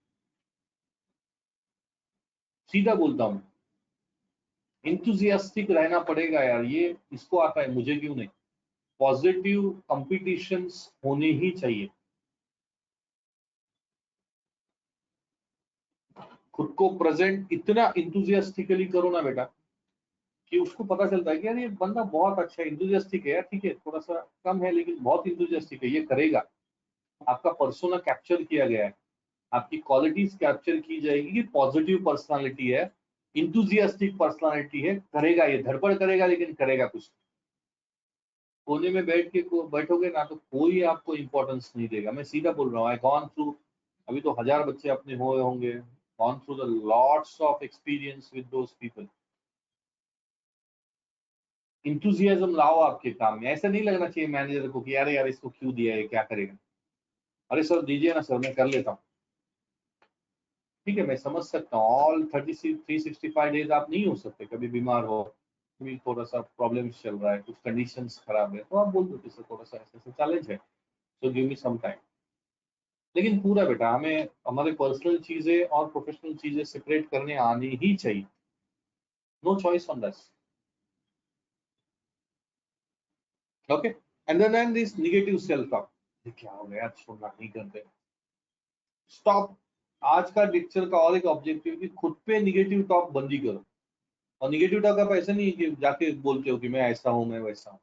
सीधा बोलता हूँ, इंथुजियास्टिक रहना पड़ेगा यार, ये इसको आता है, मुझे क्यों नहीं। पॉजिटिव कंपटीशंस होने ही चाहिए। खुद को प्रेजेंट इतना इंथुजियास्टिकली करो ना बेटा, कि उसको पता चलता है कि यार ये बंदा बहुत अच्छा है, इंथुजियास्टिक है यार, ठीक है थोड़ा सा कम है लेकिन बहुत इंथुजियास्टिक है, ये करेगा। आपका पर्सोना कैप्चर किया गया है, आपकी क्वालिटीज कैप्चर की जाएगी कि पॉजिटिव पर्सनालिटी है, इंथुजियास्टिक पर्सनालिटी है, करेगा, ये धड़पड़ करेगा लेकिन करेगा कुछ। कोने में बैठ के बैठोगे ना, तो कोई आपको इंपॉर्टेंस नहीं देगा। मैं सीधा बोल रहा हूँ, आई गॉन थ्रू, अभी तो 1000 बच्चे अपने हुए होंगे, gone through the lots of experience with those people. Enthusiasm लाओ आपके काम में। ऐसा नहीं लगना चाहिए मैनेजर को कि यार इसको क्यों दिया है, क्या करेगा। अरे सर दीजिए ना सर, मैं कर लेता हूँ। ठीक है, मैं समझ सकता हूँ, ऑल 365 डेज आप नहीं हो सकते, कभी बीमार हो, कभी थोड़ा सा प्रॉब्लम चल रहा है, कुछ कंडीशंस खराब है, तो आप बोल दो कि सर थोड़ा सा ऐसा चैलेंज है, तो गिव मी सम टाइम। लेकिन पूरा बेटा, हमें हमारे पर्सनल चीजें और प्रोफेशनल चीजें सेपरेट करने आनी ही चाहिए। No choice on this. Okay, and then this negative self talk, क्या हो गया, छोड़ना नहीं करते, स्टॉप। आज का लेक्चर का और एक ऑब्जेक्टिव कि खुद पे निगेटिव टॉक बंद ही करो। और निगेटिव टॉक आप ऐसा नहीं है कि जाके बोलते हो कि मैं ऐसा हूं, मैं वैसा हूं।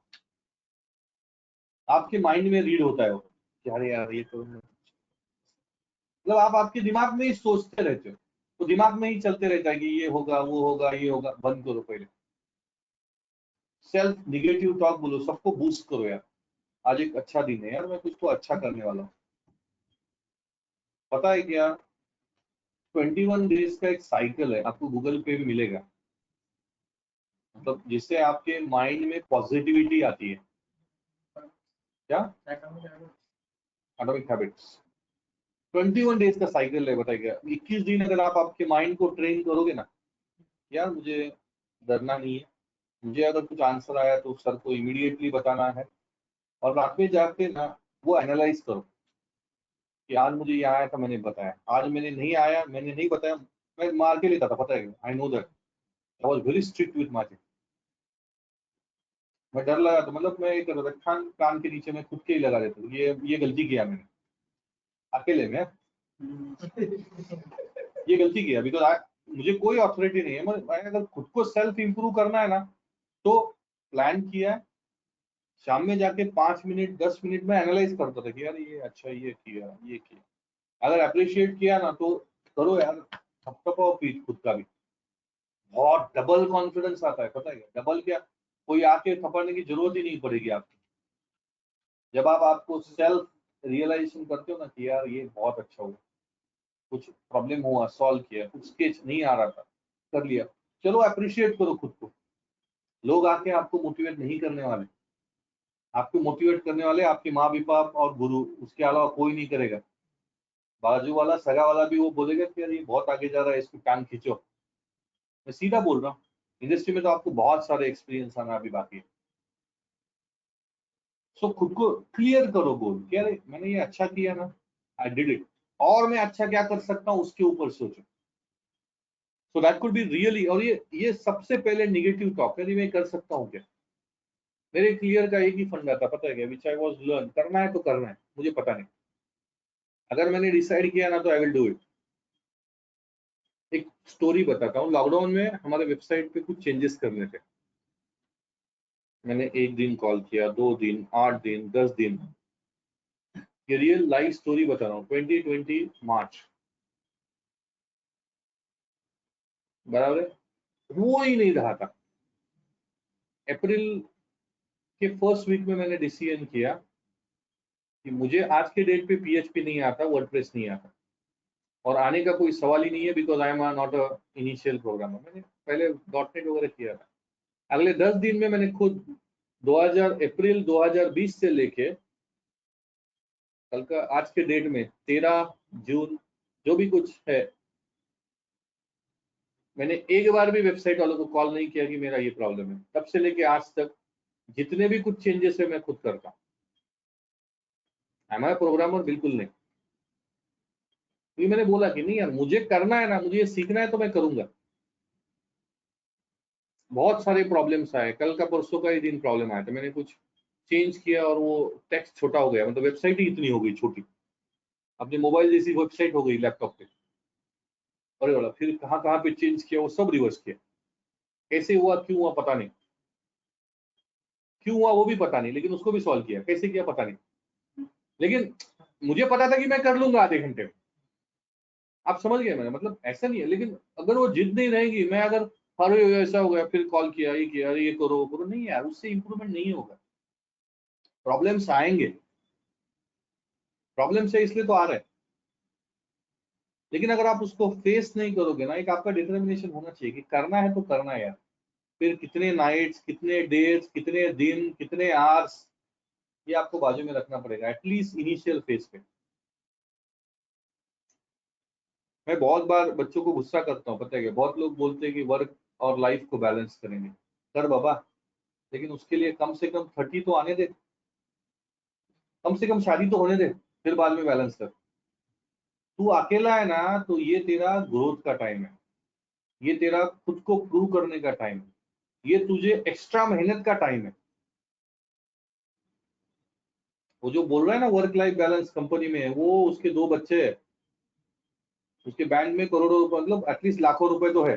आपके माइंड में रीड होता है वो कि अरे यार ये तो, मतलब आप आपके दिमाग में ही सोचते रहते हो, तो दिमाग में ही चलते रहता है कि ये होगा वो होगा ये होगा। बंद करो पहले, सेल्फ निगेटिव टॉक बोलो, सबको बूस्ट करो यार, आज एक अच्छा दिन है यार, मैं कुछ तो अच्छा करने वाला हूँ। पता है क्या, 21 डेज का एक साइकिल है, आपको गूगल पे भी मिलेगा, मतलब जिससे आपके माइंड में पॉजिटिविटी आती है। क्या, एटॉमिक हैबिट्स, 21 डेज का साइकिल है। बताइए, 21 दिन अगर आप आपके माइंड को ट्रेन करोगे ना, यार मुझे डरना नहीं है, मुझे अगर कुछ आंसर आया तो सर को इमीडिएटली बताना है, और रात में जाके ना वो एनालाइज करो कि आज मुझे ये आया था मैंने बताया, आज मैंने नहीं आया मैंने नहीं बताया, मैं मार के लेता था, पता है, I know that, I was very strict with my, मैं डर लगा था, मतलब मैं एक रखान कान के नीचे में खुद के ही लगा देता हूँ, ये गलती किया मैंने अकेले में, ये गलती किया, बिकॉज मुझे कोई अथॉरिटी नहीं है। मैं अगर खुद को सेल्फ इंप्रूव करना है ना, तो प्लान किया है, शाम में जाके 5 मिनट 10 मिनट में एनालाइज करता था कि यार ये अच्छा, ये किया ये किया। अगर अप्रिशिएट किया ना, तो करो यार, थपथपाओ पीठ खुद का भी, बहुत डबल कॉन्फिडेंस आता है। पता है क्या डबल, क्या, कोई आके थपड़ने की जरूरत ही नहीं पड़ेगी आपको, जब आप आपको सेल्फ रियलाइजेशन करते हो ना कि यार ये बहुत अच्छा हुआ, कुछ प्रॉब्लम हुआ सॉल्व किया, कुछ स्केच नहीं आ रहा था कर लिया, चलो अप्रिशिएट करो खुद को। लोग आके आपको मोटिवेट नहीं करने वाले, आपको मोटिवेट करने वाले आपके माँ बाप और गुरु, उसके अलावा कोई नहीं करेगा। बाजू वाला सगा वाला भी वो बोलेगा कि यार ये बहुत आगे जा रहा है, इसको टांग खींचो। मैं सीधा बोल रहा हूँ, इंडस्ट्री में तो आपको बहुत सारे एक्सपीरियंस आना अभी बाकी है। सो खुद को क्लियर करो गोल, क्या मैंने ये अच्छा किया ना, आई डिड इट, और मैं अच्छा क्या कर सकता हूँ उसके ऊपर सोचो। So that could be really, और ये सबसे पहले निगेटिव टॉक है, मैं कर सकता हूँ क्या। मेरे क्लियर का एक ही फंडा था, पता है क्या, विच आई वाज लर्न, करना है तो करना है, मुझे पता नहीं, अगर मैंने डिसाइड किया ना तो आई विल डू इट। एक स्टोरी बताता हूँ, लॉकडाउन में हमारे वेबसाइट पे कुछ चेंजेस करने थे। मैंने 1 दिन कॉल किया, 2 दिन, 8 दिन, 10 दिन। ये रियल लाइफ स्टोरी बता रहा हूँ, 2020 मार्च, बराबर है, हो ही नहीं रहा था। अप्रैल के फर्स्ट वीक में मैंने डिसीजन किया कि मुझे आज के डेट पे पीएचपी नहीं आता, वर्डप्रेस नहीं आता, और आने का कोई सवाल ही नहीं है, because I am not a initial programmer. मैंने पहले डॉटनेट वगैरह किया था। अगले 10 दिन में मैंने खुद अप्रैल 2020 से लेके कल का आज के डेट में 13 जून जो भी कुछ है, मैंने एक बार भी वेबसाइट वालों को कॉल नहीं किया कि मेरा ये प्रॉब्लम है। तब से लेके आज तक जितने भी कुछ चेंजेस है मैं खुद करता हूँ। हमारा प्रोग्रामर बिल्कुल नहीं, क्योंकि मैंने बोला कि नहीं यार, मुझे करना है ना, मुझे ये सीखना है तो मैं करूंगा। बहुत सारे प्रॉब्लम्स आए, कल का परसों का ही दिन प्रॉब्लम आया था, मैंने कुछ चेंज किया और वो टेक्स्ट छोटा हो गया, मतलब वेबसाइट ही इतनी हो गई छोटी, अपने मोबाइल जैसी वेबसाइट हो गई लैपटॉप पे। अरे वाला फिर कहाँ कहाँ पे चेंज किया, वो सब रिवर्स किया। कैसे हुआ, क्यों हुआ, पता नहीं, क्यों हुआ वो भी पता नहीं, लेकिन उसको भी सॉल्व किया, कैसे किया पता नहीं, लेकिन मुझे पता था कि मैं कर लूंगा आधे घंटे में। आप समझ गए मैंने, मतलब ऐसा नहीं है, लेकिन अगर वो जिद नहीं रहेगी, मैं अगर अरे ऐसा हो गया, फिर कॉल किया, ये किया, अरे ये करो वो करो, नहीं यार, उससे इंप्रूवमेंट नहीं होगा। प्रॉब्लम्स आएंगे, प्रॉब्लम से इसलिए तो आ रहे हैं, लेकिन अगर आप उसको फेस नहीं करोगे ना, एक आपका डिटर्मिनेशन होना चाहिए कि करना है तो करना है यार। फिर कितने नाइट्स, कितने डेज, कितने दिन, कितने आवर्स, ये आपको बाजू में रखना पड़ेगा एटलीस्ट इनिशियल फेज पे। मैं बहुत बार बच्चों को गुस्सा करता हूँ, पता है क्या, बहुत लोग बोलते हैं कि वर्क और लाइफ को बैलेंस करेंगे, कर बाबा, लेकिन उसके लिए कम से कम 30 तो आने दे, कम से कम शादी तो होने दे, फिर बाद में बैलेंस कर। तू अकेला है ना, तो ये तेरा ग्रोथ का टाइम है, ये तेरा खुद को प्रूव करने का टाइम है, ये तुझे एक्स्ट्रा मेहनत का टाइम है। वो जो बोल रहा है ना वर्क लाइफ बैलेंस कंपनी में है, वो उसके 2 बच्चे है, उसके बैंक में करोड़ों रुपए, मतलब एटलीस्ट लाखों रुपए तो है,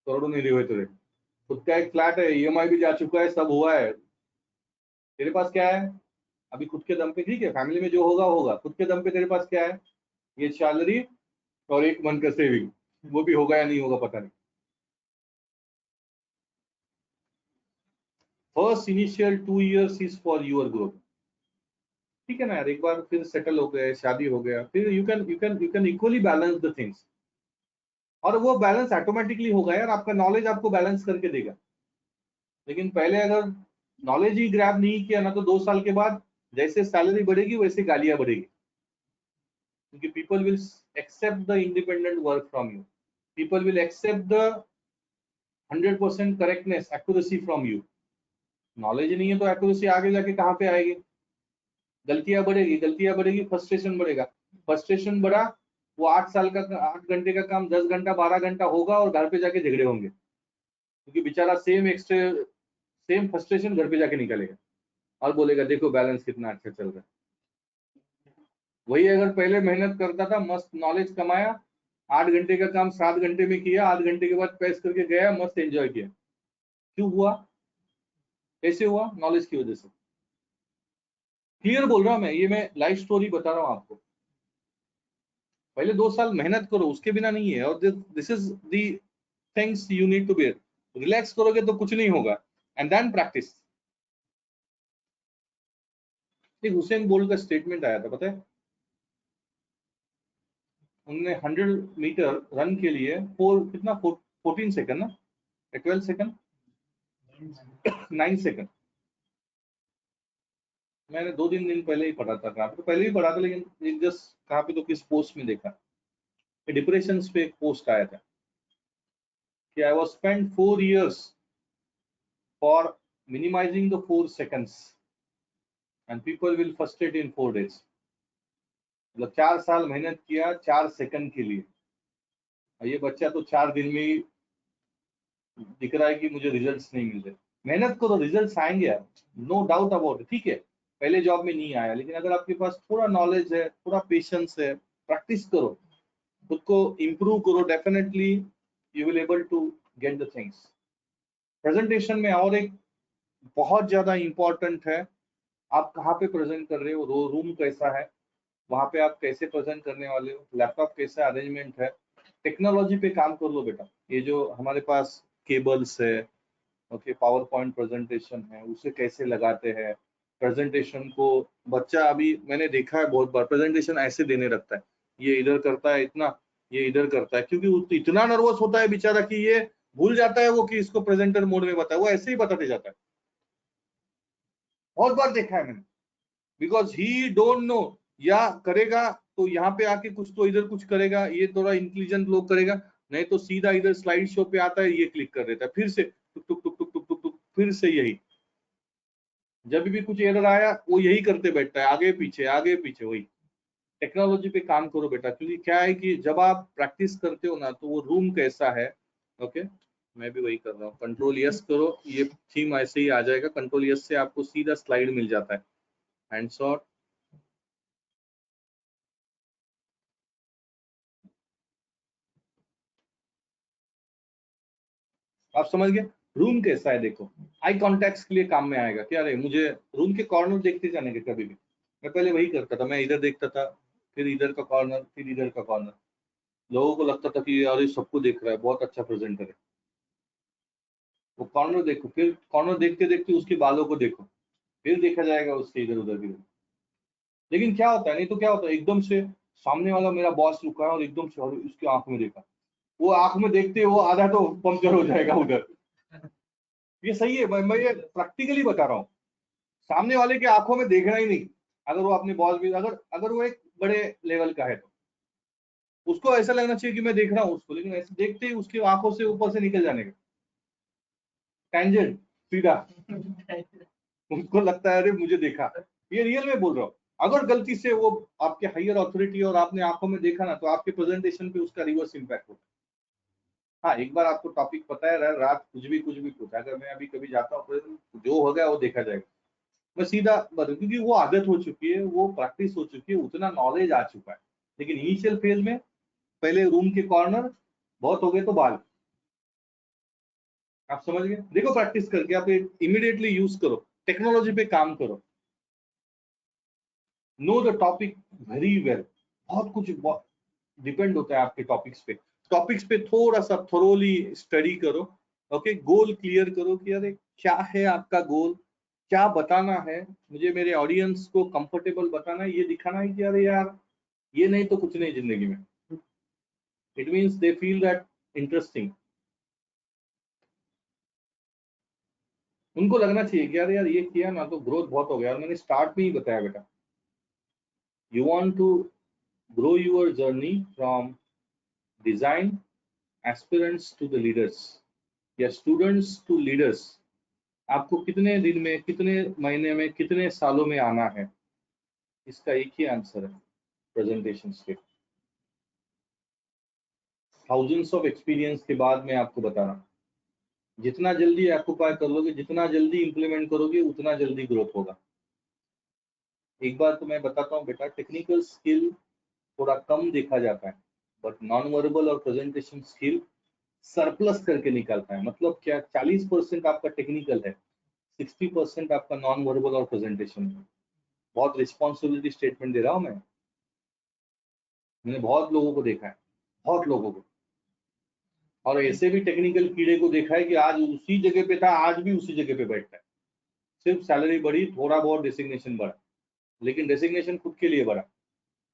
करोड़ों नहीं हुए तेरे। खुद का एक फ्लैट है, ईएमआई भी जा चुका है, सब हुआ है। तेरे पास क्या है अभी खुद के दम पे, ठीक है फैमिली में जो होगा होगा, खुद के दम पे तेरे पास क्या है, ये सैलरी और 1 मंथ का सेविंग, वो भी होगा या नहीं होगा पता नहीं। First initial 2 years is for your growth, ठीक है ना यार, एक बार फिर सेटल हो गए, शादी हो गया, फिर you can equally balance the things, और वो बैलेंस ऑटोमेटिकली होगा यार, आपका नॉलेज आपको बैलेंस करके देगा। लेकिन पहले अगर नॉलेज ही ग्रैब नहीं किया ना, तो 2 साल के बाद जैसे सैलरी बढ़ेगी वैसे गालियां बढ़ेगी, क्योंकि people will accept the independent work from you, people will accept the 100% correctness accuracy from you. Knowledge नहीं है तो एक्यूरेसी आगे जाके कहाँ पे आएगी, गलतियां बढ़ेगी, गलतियां बढ़ेगी, फ्रस्ट्रेशन बढ़ेगा, फ्रस्ट्रेशन बढ़ा, वो 8 साल का 8 घंटे का काम 10 घंटा 12 घंटा होगा, और घर पे जाके झगड़े होंगे, क्योंकि बेचारा सेम फ्रस्ट्रेशन घर पे जाके निकलेगा और बोलेगा देखो बैलेंस कितना अच्छा चल रहा है। वही अगर पहले मेहनत करता था, मस्त नॉलेज कमाया, 8 घंटे का काम 7 घंटे में किया, 8 घंटे के बाद पैस करके गया, मस्त एंजॉय किया, क्यों हुआ, कैसे हुआ, नॉलेज की वजह से। क्लियर बोल रहा हूं मैं, ये मैं लाइफ स्टोरी बता रहा हूँ आपको। पहले 2 साल मेहनत करो, उसके बिना नहीं है, और this is the things you need to bear. Relax करोगे तो कुछ नहीं होगा, एंड देन प्रैक्टिस। एक हुसैन बोल्ट का स्टेटमेंट आया था, पता है? उन्होंने 100 मीटर रन के लिए 14 सेकंड ना 12 सेकंड 9 सेकंड, मैंने 2-3 दिन पहले ही पढ़ा था, कहाँ पे तो पहले ही पढ़ा था, लेकिन एक जस्ट कहाँ पे तो किस पोस्ट में देखा, डिप्रेशन पे एक पोस्ट आया था कि I was spend 4 years for minimizing the 4 seconds and people will frustrate in 4 days। मतलब 4 साल मेहनत किया 4 सेकंड के लिए, और ये बच्चा तो 4 दिन में ही दिख रहा है कि मुझे रिजल्ट्स नहीं मिल रहे। मेहनत करो, रिजल्ट्स आएंगे यार, नो डाउट अबाउट इट। ठीक है, पहले जॉब में नहीं आया, लेकिन अगर आपके पास थोड़ा नॉलेज है, थोड़ा पेशेंस है, प्रैक्टिस करो, खुद को इम्प्रूव करो, definitely you will able to get the things. Presentation में और एक बहुत ज्यादा इंपॉर्टेंट है, आप कहाँ पे प्रेजेंट कर रहे हो, रूम कैसा है, वहां पे आप कैसे प्रेजेंट करने वाले हो, लैपटॉप कैसा अरेंजमेंट है, टेक्नोलॉजी पे काम कर लो बेटा। ये जो हमारे पास केबल्स है, ओके, पावर पॉइंट प्रेजेंटेशन है, उसे कैसे लगाते हैं, प्रेजेंटेशन को बच्चा, अभी मैंने देखा है बहुत बार प्रेजेंटेशन ऐसे देने लगता है, ये इधर करता है इतना, ये इधर करता है, क्योंकि वो इतना नर्वस होता है बेचारा कि ये भूल जाता है वो कि इसको प्रेजेंटर मोड में बताए, वो ऐसे ही बताते जाता है। बहुत बार देखा है मैंने, बिकॉज ही डोंट नो, या करेगा तो यहाँ पे आके कुछ तो इधर कुछ करेगा, ये थोड़ा इंटेलिजेंट लोग करेगा, नहीं तो सीधा इधर स्लाइड शो पे आता है, ये क्लिक कर देता है, फिर से टुक टुक टुक टुक टुक टुक टुक, फिर से यही, जब भी कुछ एरर आया वो यही करते बैठता है, आगे पीछे वही। टेक्नोलॉजी पे काम करो बेटा, क्योंकि क्या है कि जब आप प्रैक्टिस करते हो ना, तो वो रूम कैसा है, ओके, मैं भी वही कर रहा हूँ, कंट्रोल यस करो, ये थीम ऐसे ही आ जाएगा, कंट्रोल यस से आपको सीधा स्लाइड मिल जाता है, हैंड्स ऑन। आप समझ गए, रूम कैसा है देखो, आई कॉन्टेक्ट के लिए काम में आएगा। क्या रहे, मुझे रूम के कॉर्नर देखते जाने के, कभी भी मैं पहले वही करता था, मैं इधर देखता था, फिर इधर का कॉर्नर, फिर इधर का कॉर्नर, लोगों को लगता था कि यार ये सबको देख रहा है, बहुत अच्छा प्रेजेंटर है, वो कॉर्नर देखो, फिर कॉर्नर देखते देखते उसके बालों को देखो, फिर देखा जाएगा उसके इधर उधर भी। लेकिन क्या होता है, नहीं तो क्या होता है, एकदम से सामने वाला मेरा बॉस रुका है और एकदम से और उसकी आंख में देखा, वो आंख में देखते वो आधा तो पंक्चर हो जाएगा उधर। ये सही है, मैं ये प्रैक्टिकली बता रहा हूँ, सामने वाले के आंखों में देखना ही नहीं। अगर वो अपने बॉस भी, अगर अगर वो एक बड़े लेवल का है, तो उसको ऐसा लगना चाहिए कि मैं देख रहा हूँ उसको, लेकिन ऐसे देखते ही उसकी आंखों से ऊपर से निकल जाने का टेंजेंट सीधा, उनको लगता है अरे मुझे देखा। ये रियल में बोल रहा हूँ, अगर गलती से वो आपके हायर अथॉरिटी और आपने आंखों में देखा ना, तो आपके प्रेजेंटेशन पे उसका रिवर्स इम्पैक्ट होता है। हाँ, एक बार आपको टॉपिक पता है, रात कुछ भी पूछा, अगर मैं अभी कभी जाता हूँ जो हो गया वो देखा जाएगा, मैं सीधा बता, क्योंकि वो आदत हो चुकी है, वो प्रैक्टिस हो चुकी है, उतना नॉलेज आ चुका है। लेकिन इनिशियल फेज में पहले रूम के कॉर्नर, बहुत हो गए तो बाल, आप समझ गए। देखो प्रैक्टिस करके आप इमीडिएटली यूज करो, टेक्नोलॉजी पे काम करो, know the topic very well. बहुत कुछ डिपेंड होता है आपके टॉपिक्स पे, थोड़ा सा थोरोली स्टडी करो, ओके, गोल क्लियर करो कि अरे क्या है आपका गोल, क्या बताना है मुझे, मेरे ऑडियंस को कंफर्टेबल बताना है, ये दिखाना है कि अरे यार ये नहीं तो कुछ नहीं जिंदगी में, it means they feel that interesting, उनको लगना चाहिए कि यार ये किया ना तो ग्रोथ बहुत हो गया, और मैंने स्टार्ट में ही बताया बेटा, you want to grow your journey from design aspirants to the leaders, या स्टूडेंट्स टू लीडर्स, आपको कितने दिन में, कितने महीने में, कितने सालों में आना है, इसका एक ही आंसर है, प्रेजेंटेशन के थाउजेंड्स ऑफ एक्सपीरियंस के बाद मैं आपको बता रहा हूँ, जितना जल्दी ऑक्युपाई कर लोगे, जितना जल्दी इंप्लीमेंट करोगे, उतना जल्दी ग्रोथ होगा। एक बार तो मैं बताता हूँ बेटा, टेक्निकल स्किल थोड़ा कम देखा जाता है, बट नॉन वर्बल और प्रेजेंटेशन स्किल सरप्लस करके निकालता है। मतलब क्या, 40% आपका टेक्निकल है, 60% आपका नॉन वर्बल और प्रेजेंटेशन है। बहुत रिस्पॉन्सिबिलिटी स्टेटमेंट दे रहा हूँ मैं, मैंने बहुत लोगों को देखा है, बहुत लोगों को, और ऐसे भी टेक्निकल कीड़े को देखा है कि आज उसी जगह पे था, आज भी उसी जगह पे बैठता है, सिर्फ सैलरी बढ़ी, थोड़ा बहुत डिसिग्नेशन बढ़ा, लेकिन डेसिग्नेशन खुद के लिए भरा,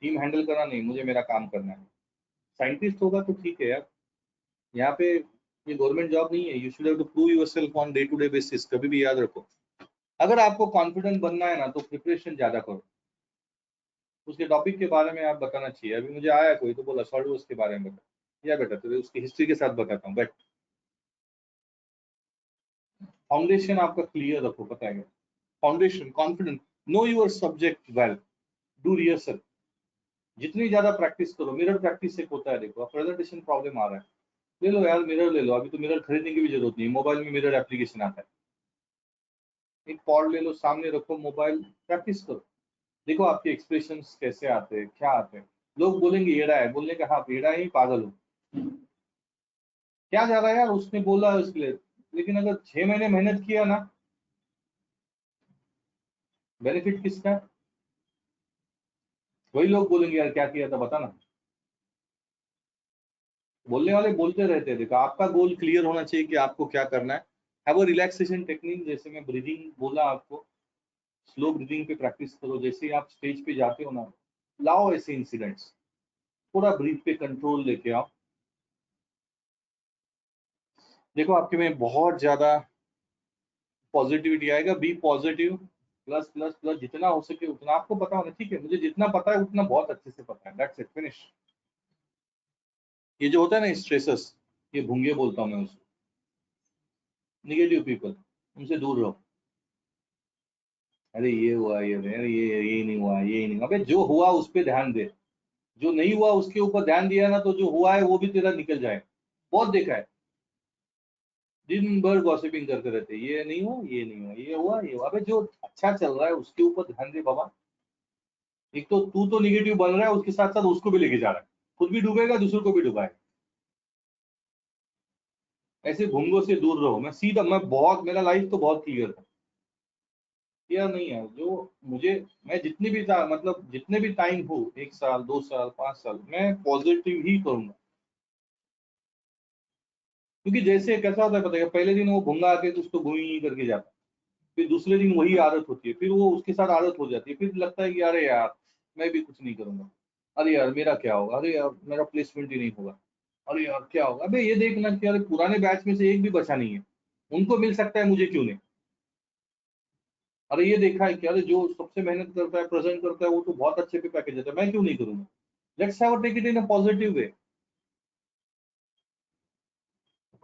टीम हैंडल करना नहीं, मुझे मेरा काम करना है। साइंटिस्ट होगा तो ठीक है यार, यहाँ पे ये गवर्नमेंट जॉब नहीं है। You should have to prove yourself on day to day basis, कभी भी याद रखो। अगर आपको कॉन्फिडेंट बनना है ना तो प्रिपरेशन ज्यादा करो। उसके टॉपिक के बारे में आप बताना चाहिए। अभी मुझे आया कोई तो बोला सॉल्व उसके बारे में बता, या बेटा तो उसकी हिस्ट्री के साथ बताता हूँ, बट फाउंडेशन आपका क्लियर रखो। पता है foundation, confidence, know your subject well, do rehearsal. जितनी ज्यादा प्रैक्टिस करो, मिरर प्रैक्टिस से होता है। देखो प्रेजेंटेशन प्रॉब्लम आ रहा है, ले लो यार मिरर ले लो। अभी तो मिरर खरीदने की भी जरूरत नहीं, मोबाइल में मिरर एप्लीकेशन आता है। एक पॉड ले लो, सामने रखो मोबाइल, प्रैक्टिस करो। देखो आपके एक्सप्रेशंस कैसे आते हैं, क्या आते हैं। लोग बोलेंगे एड़ा है, बोलने का हाँ एड़ा ही, पागल हो, क्या जा रहा है यार, उसने बोला उसके लिए। लेकिन अगर 6 महीने मेहनत किया ना, बेनिफिट किसका है? वही लोग बोलेंगे यार क्या किया था बता ना। बोलने वाले बोलते रहते हैं। देखो आपका गोल क्लियर होना चाहिए कि आपको क्या करना है। हैव अ रिलैक्सेशन टेक्निक, जैसे मैं ब्रीदिंग बोला आपको, स्लो ब्रीदिंग पे प्रैक्टिस करो। जैसे ही आप स्टेज पे जाते हो ना, लाओ ऐसे इंसिडेंट्स, थोड़ा ब्रीथ पे कंट्रोल लेके आओ। देखो आपके में बहुत ज्यादा पॉजिटिविटी आएगा। Be positive, plus plus plus, जितना हो सके उतना। आपको पता होना, ठीक है मुझे जितना पता है उतना बहुत अच्छे से पता है, दैट्स इट, फिनिश। ये जो होता है ना स्ट्रेसर्स, ये भूंगे बोलता हूँ मैं उसको, निगेटिव पीपल, उनसे दूर रहो। अरे ये हुआ, ये अरे ये नहीं हुआ, ये नहीं हुआ। अबे जो हुआ उस पर ध्यान दे, जो नहीं हुआ उसके ऊपर ध्यान दिया ना तो जो हुआ है वो भी तेरा निकल जाए। बहुत देखा है, दिन भर गॉसिपिंग करते रहते, ये नहीं हुआ, ये नहीं हुआ, ये हुआ, ये हुआ। अबे जो अच्छा चल रहा है उसके ऊपर ध्यान दे बाबा। एक तो तू तो निगेटिव बन रहा है, उसके साथ साथ उसको भी लेके जा रहा है, खुद भी डूबेगा, दूसरों को भी डुबाएगा। ऐसे भूंगों से दूर रहो। मैं सीधा, मैं बहुत, मेरा लाइफ तो बहुत क्लियर था, क्लियर नहीं है जो मुझे। मैं जितनी भी मतलब जितने भी टाइम हो, 1 साल 2 साल 5 साल, मैं पॉजिटिव ही करूंगा। क्योंकि जैसे कैसा होता है पता है, पहले दिन वो भूंगा आके तो उसको गुई करके जाता है, फिर दूसरे दिन वही आदत होती है, फिर वो उसके साथ आदत हो जाती है, फिर लगता है कि अरे यार मैं भी कुछ नहीं करूंगा, अरे यार मेरा क्या होगा, अरे यार मेरा प्लेसमेंट ही नहीं होगा, अरे यार क्या होगा। अबे ये देखना कि यार पुराने बैच में से एक भी बचा नहीं है, उनको मिल सकता है, मुझे क्यों नहीं। अरे ये देखा है कि अरे जो सबसे मेहनत करता है, प्रेजेंट करता है, वो तो बहुत अच्छे पे पैकेज देता है, मैं क्यों नहीं करूंगा। Let's have take it in a positive way.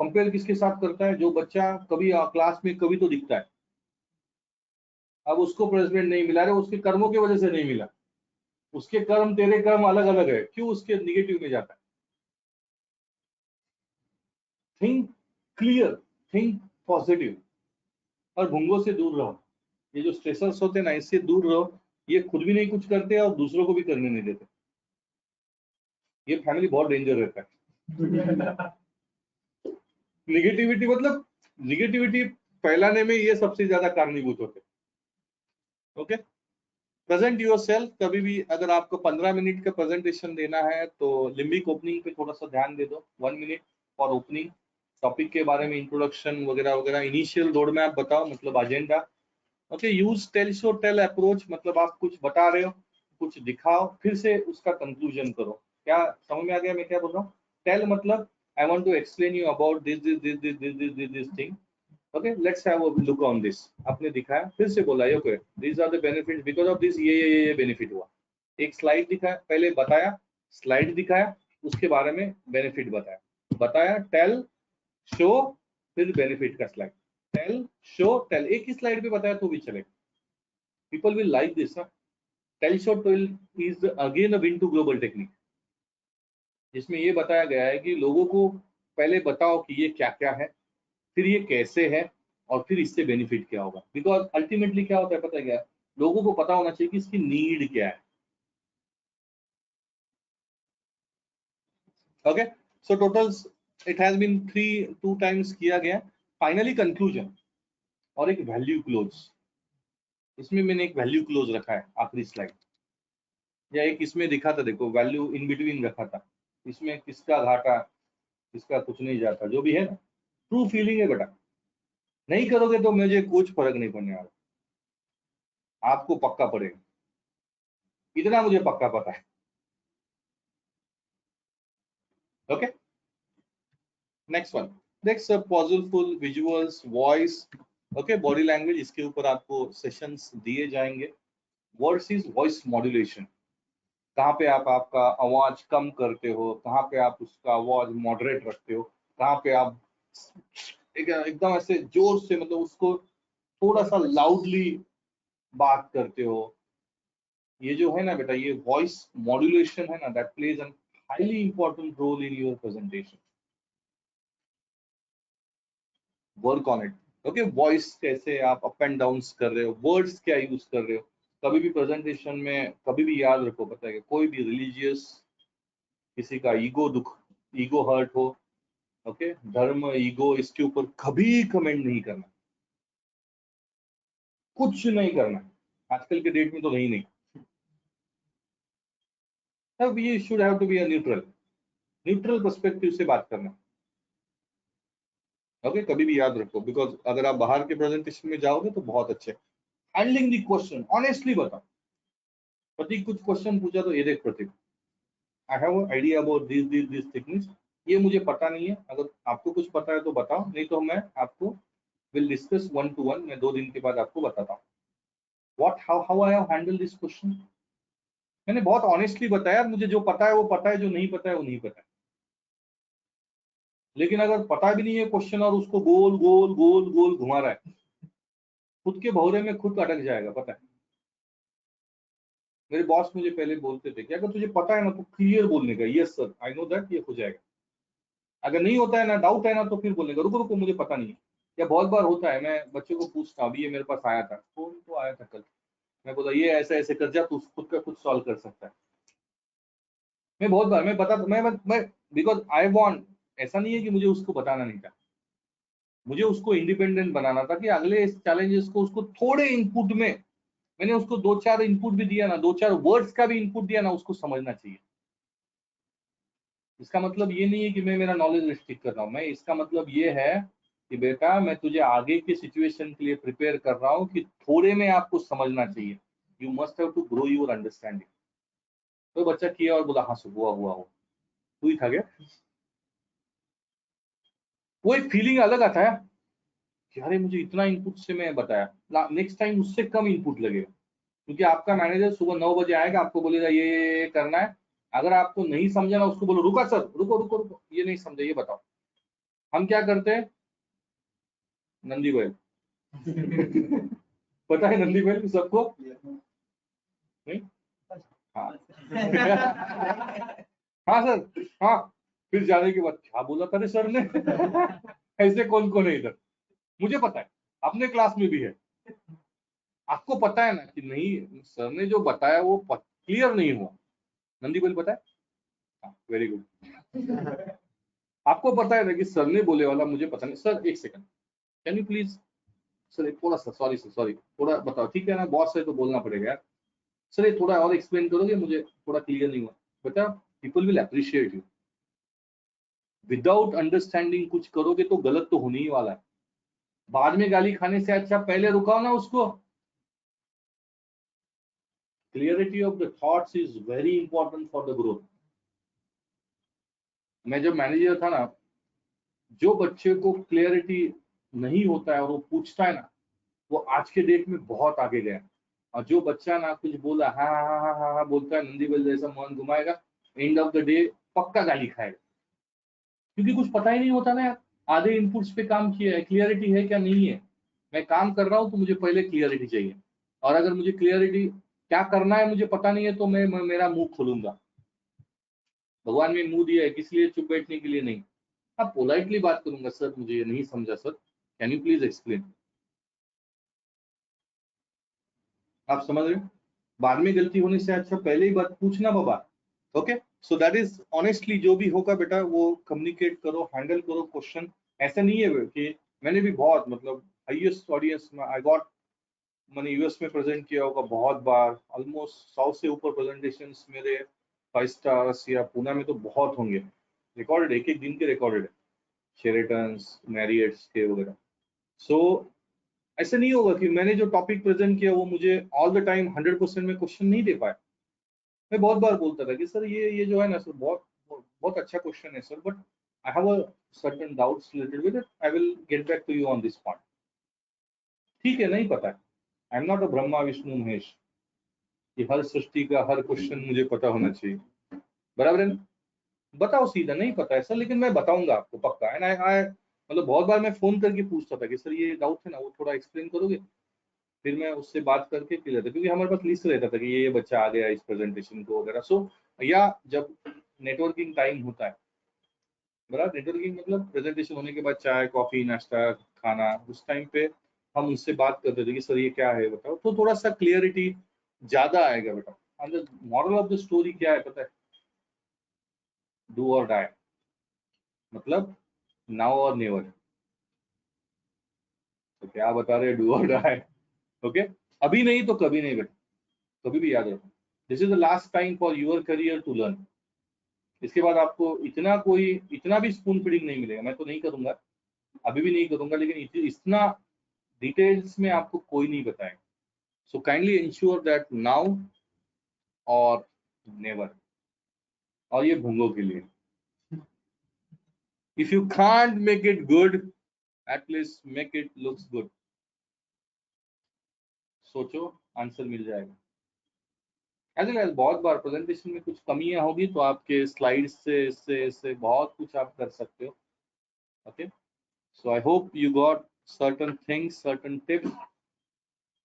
Compare किसके साथ करता है? जो बच्चा कभी क्लास में कभी तो दिखता है, अब उसको प्रेसिडेंट नहीं मिला, रहे उसके कर्मों की वजह से नहीं मिला। उसके कर्म तेरे कर्म अलग अलग है, क्यों उसके निगेटिव में जाता है? थिंक क्लियर, थिंक पॉजिटिव, और भुंगों से दूर रहो। ये जो स्ट्रेसर्स होते हैं ना, इससे दूर रहो। ये खुद भी नहीं कुछ करते और दूसरों को भी करने नहीं देते। ये फैमिली बहुत डेंजर रहता है। निगेटिविटी मतलब, निगेटिविटी फैलाने में ये सबसे ज्यादा कारणीभूत होते हैं। Okay, present your self. कभी भी अगर आपको 15 मिनट का प्रेजेंटेशन देना है तो लिम्बिक ओपनिंग पे थोड़ा सा ध्यान दे दो। 1 मिनट फॉर ओपनिंग, टॉपिक के बारे में इंट्रोडक्शन वगैरह वगैरह, इनिशियल रोड मैप बताओ, मतलब agenda. Okay, use tell show tell approach, मतलब आप कुछ बता रहे हो, कुछ दिखाओ, फिर से उसका कंक्लूजन करो। क्या समझ में आ गया मैं क्या बोल रहा हूँ? टेल मतलब I want to explain you about this this this this this this this this thing. Okay, let's have a look on this. आपने दिखाया, फिर से बोला okay these are the benefits because of this, ये benefit हुआ। एक slide दिखाया, पहले बताया, स्लाइड दिखाया, उसके बारे में बेनिफिट बताया, बताया, टेल, शो, फिर बेनिफिट का स्लाइड। टेल, शो, टेल, एक ही स्लाइड पे बताया तो भी चलेगा। People will like this. Tell, show, tell is again a win to global technique, जिसमें ये बताया गया है कि लोगों को पहले बताओ कि ये क्या क्या है, फिर ये कैसे है, और फिर इससे बेनिफिट क्या होगा। बिकॉज अल्टीमेटली क्या होता है पता है क्या, लोगों को पता होना चाहिए कि इसकी नीड क्या है। Okay, so total it has been 2 times किया गया। फाइनली कंक्लूजन और एक वैल्यू क्लोज। इसमें मैंने एक वैल्यू क्लोज रखा है आखिरी स्लाइड, या एक इसमें दिखा था, देखो वैल्यू इन बिटवीन रखा था। इसमें किसका घाटा, किसका कुछ नहीं जाता, जो भी है ना, ट्रू फीलिंग है बेटा। नहीं करोगे तो मुझे कुछ फर्क नहीं पड़ने वाला, आपको पक्का पड़ेगा। इतना मुझे पक्का पता है। Okay, next one, next positive full visuals, voice, okay, body language, इसके ऊपर आपको सेशंस दिए जाएंगे। वर्ड्स इज वॉइस मॉड्यूलेशन, कहाँ पे आप आपका आवाज कम करते हो, कहाँ पे आप उसका आवाज मॉडरेट रखते हो, कहाँ पे आप एकदम ऐसे जोर से मतलब उसको थोड़ा सा लाउडली बात करते हो। ये जो है ना बेटा, ये वॉइस मॉड्यूलेशन है ना, that plays an highly important role in your presentation. Work on it. Okay, voice कैसे आप अप एंड डाउन कर रहे हो, वर्ड्स क्या यूज कर रहे हो। कभी भी प्रेजेंटेशन में कभी भी याद रखो, पता है कोई भी रिलीजियस, किसी का ईगो हर्ट हो, ओके, धर्म, ईगो, इसके ऊपर कभी कमेंट नहीं करना, कुछ नहीं करना। आजकल के डेट में तो नहीं। तब ये should have to be a neutral perspective से बात करना। ओके, कभी भी याद रखो, बिकॉज अगर आप बाहर के प्रेजेंटेशन में जाओगे तो बहुत अच्छे हैंडलिंग दी क्वेश्चन, ऑनेस्टली बताओ। प्रतीक कुछ क्वेश्चन पूछा तो ये देख Prateek, I have idea about this things, ये मुझे पता नहीं है, अगर आपको कुछ पता है तो बताओ, नहीं तो मैं आपको विल डिस्कस 1 to 1, मैं 2 दिन के बाद आपको बताता हूँ what how I have handle this question. मैंने बहुत ऑनेस्टली बताया, मुझे जो पता है वो पता है, जो नहीं पता है वो नहीं पता है। लेकिन अगर पता भी नहीं है क्वेश्चन और उसको गोल गोल गोल गोल घुमा रहा है, खुद के भौरे में खुद अटक जाएगा, पता है। मेरे बॉस मुझे पहले बोलते थे कि अगर तुझे पता है ना तो क्लियर बोलने का, yes sir I know that, ये हो जाएगा। अगर नहीं होता है ना, डाउट है ना, तो फिर बोलने का रुको रुको मुझे पता नहीं है। या बहुत बार होता है, मैं बच्चों को पूछता हूँ, अभी ये मेरे पास आया था, फोन तो आया था कल, मैं बोला ये ऐसे ऐसे कर जा, तू खुद का खुद सॉल्व कर सकता है। मैं बहुत बार मैं बता मैं बिकॉज आई वांट, ऐसा नहीं है कि मुझे उसको बताना नहीं था, मुझे उसको इंडिपेंडेंट बनाना था कि अगले चैलेंजेस को उसको थोड़े इनपुट में, मैंने उसको 2-4 इनपुट भी दिया ना, 2-4 वर्ड्स का भी इनपुट दिया ना, उसको समझना चाहिए। इसका मतलब ये नहीं है कि मैं मेरा नॉलेज रिस्ट्रिक्ट कर रहा हूँ, मैं इसका मतलब ये है कि बेटा मैं तुझे आगे के सिचुएशन के लिए प्रिपेयर कर रहा हूँ कि थोड़े में आपको समझना चाहिए, you must have to grow your understanding. तो बच्चा किया और बोला हाँ सर हुआ हो, तू ही था क्या। वो एक फीलिंग अलग आता है कि अरे मुझे इतना इनपुट से मैं बताया, नेक्स्ट टाइम उससे कम इनपुट लगेगा, क्योंकि आपका मैनेजर सुबह 9 बजे आएगा, आपको बोलेगा ये करना है। अगर आपको नहीं समझा ना, उसको बोलो रुका सर, रुको रुको रुको, ये नहीं समझे, ये बताओ। हम क्या करते हैं, नंदी बैल पता है नंदी बैल सबको, नहीं, हाँ हाँ सर, हाँ, फिर जाने के बाद क्या बोला था रे सर ने ऐसे कौन कौन है इधर, मुझे पता है, अपने क्लास में भी है। आपको पता है ना कि नहीं सर ने जो बताया वो क्लियर नहीं हुआ, नंदी बैल पता है, हाँ वेरी गुड। आपको पता है ना कि सर ने बोले वाला मुझे पता नहीं, सर एक second, can you please, sir एक थोड़ा सा, सॉरी सर सॉरी, थोड़ा बताओ, ठीक है ना, बॉस है तो बोलना पड़ेगा यार, सर ये थोड़ा और एक्सप्लेन करोगे, मुझे थोड़ा क्लियर नहीं हुआ। बेटा people will appreciate you, without understanding कुछ करोगे तो गलत तो होने ही वाला है, बाद में गाली खाने से अच्छा पहले रुकाओ ना उसको। Clarity of the thoughts is very important for the growth. मैं जब मैनेजर था ना, जो बच्चे को क्लियरिटी नहीं होता है और वो पूछता है ना, वो आज के डेट में बहुत आगे गया। और जो बच्चा ना कुछ बोला हाँ हाँ हाँ हाँ हाँ बोलता है, नंदी बैल जैसा मन घुमाएगा, एंड ऑफ द डे पक्का गाली खाएगा, क्योंकि कुछ पता ही नहीं होता ना यार। आधे इनपुट्स पे काम किया है, क्लियरिटी है क्या नहीं है, मैं काम कर रहा हूँ तो मुझे पहले क्लियरिटी चाहिए। और अगर मुझे क्लियरिटी क्या करना है मुझे पता नहीं है तो मैं मेरा मुंह खोलूंगा। भगवान ने मुंह दिया है किस लिए, चुप बैठने के लिए नहीं। हाँ पोलाइटली बात करूंगा, सर मुझे ये नहीं समझा sir, can you please explain. आप समझ रहे हो, बाद में गलती होने से अच्छा पहले ही बात पूछना बाबा। Okay, so that is honestly जो भी होगा बेटा वो कम्युनिकेट करो, हैंडल करो क्वेश्चन। ऐसा नहीं है कि मैंने भी बहुत मतलब हाईएस्ट ऑडियंस में आई गॉट, मैंने यूएस में प्रेजेंट किया होगा बहुत बार, ऑलमोस्ट 100 से ऊपर प्रेजेंटेशन मेरे 5 स्टार्स या पूना में तो बहुत होंगे, रिकॉर्डेड, एक एक दिन के रिकॉर्डेड है, शेरेटन मैरियट्स के वगैरह। सो ऐसे नहीं होगा कि मैंने जो टॉपिक प्रेजेंट किया वो मुझे ऑल द टाइम 100% में क्वेश्चन नहीं दे पाया। मैं बहुत बार बोलता था कि सर ये जो है ना सर, बहुत बहुत अच्छा क्वेश्चन है sir, but I have a certain doubts related with it, I will get back to you on this point. ठीक है, नहीं पता है, I am not a Brahma Vishnu Mahesh कि हर सृष्टि का हर क्वेश्चन मुझे पता होना चाहिए, बराबर है ना? बताओ सीधा, नहीं पता है सर, लेकिन मैं बताऊंगा आपको पक्का। एंड आई मतलब बहुत बार मैं फोन करके पूछता था कि सर ये डाउट है ना, वो थोड़ा एक्सप्लेन करोगे? फिर मैं उससे बात करके क्लियर था, क्योंकि हमारे पास लिस्ट रहता था कि ये बच्चा आ गया इस प्रेजेंटेशन को वगैरह। सो या जब नेटवर्किंग टाइम होता है, बराबर, नेटवर्किंग मतलब प्रेजेंटेशन होने के बाद चाय कॉफी नाश्ता खाना, उस टाइम पे हम उससे बात करते थे कि सर ये क्या है बताओ, तो थोड़ा सा क्लियरिटी ज्यादा आएगा बेटा। And moral of the story क्या है पता है? डू और डाई, मतलब नाउ और नेवर। तो क्या बता रहे, डू और डाई। ओके, अभी नहीं तो कभी नहीं बेटा, कभी भी याद रखो, this is the last time for your career to learn. इसके बाद आपको इतना भी स्पून फीडिंग नहीं मिलेगा, मैं तो नहीं करूंगा, अभी भी नहीं करूंगा, लेकिन इतना डिटेल्स में आपको कोई नहीं बताएगा। So kindly ensure that now or never, और ये भूंगों के लिए, if you can't make it good, at least make it looks good. सोचो, आंसर मिल जाएगा। एज वेल एज बहुत बार प्रेजेंटेशन में कुछ कमियां होगी तो आपके स्लाइड्स से इससे बहुत कुछ आप कर सकते हो। Okay, so I hope you got certain things, certain tips.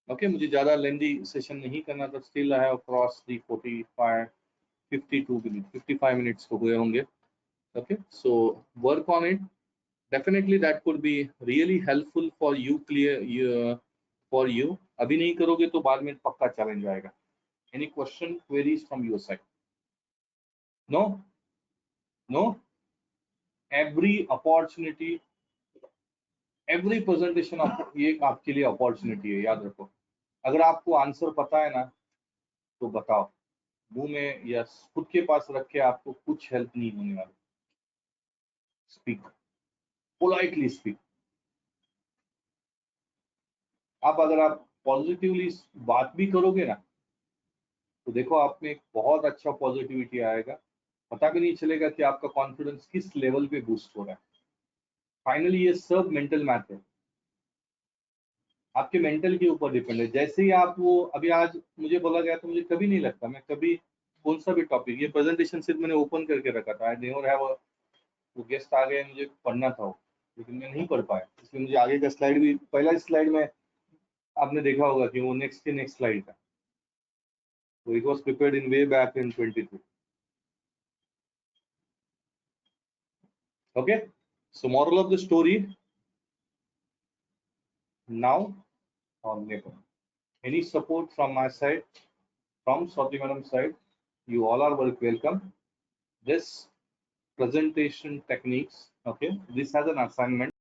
Okay, मुझे ज्यादा लेंदी सेशन नहीं करना था, still I have cross the 45 52 minute 55 minutes हो गए होंगे। Okay, so work on it, definitely that could be really helpful for you, clear for you. अभी नहीं करोगे तो बाद में पक्का चैलेंज आएगा। Any question queries from your side? No, no, every opportunity, every presentation आपको, ये आपके लिए अपॉर्चुनिटी है, याद रखो। अगर आपको आंसर पता है ना, तो बताओ, मुंह में या खुद के पास रख के आपको कुछ हेल्प नहीं होने वाली। Speak, politely speak. आप अगर आप पॉजिटिवली बात भी करोगे ना, तो देखो आप में एक बहुत अच्छा पॉजिटिविटी आएगा, पता भी नहीं चलेगा कि आपका कॉन्फिडेंस किस लेवल पे बूस्ट हो रहा है। फाइनली ये सब मेंटल मैथ है, आपके मेंटल के ऊपर डिपेंड है। जैसे ही आप वो, अभी आज मुझे बोला गया तो मुझे कभी नहीं लगता, मैं कभी कौन सा भी टॉपिक, ये प्रेजेंटेशन सिर्फ मैंने ओपन करके रखा था, आई नेवर हैव, वो गेस्ट आ गए, मुझे पढ़ना था वो, लेकिन मैं नहीं पढ़ पाया, इसलिए मुझे आगे का स्लाइड भी, पहला स्लाइड में आपने देखा होगा कि वो नेक्स्ट के नेक्स्ट स्लाइड था, तो it was prepared in way back in 22। Okay, so moral of the story, now or never. Any support from my side, from Swati Madam's side, you all are welcome. This presentation techniques, okay, this has an assignment.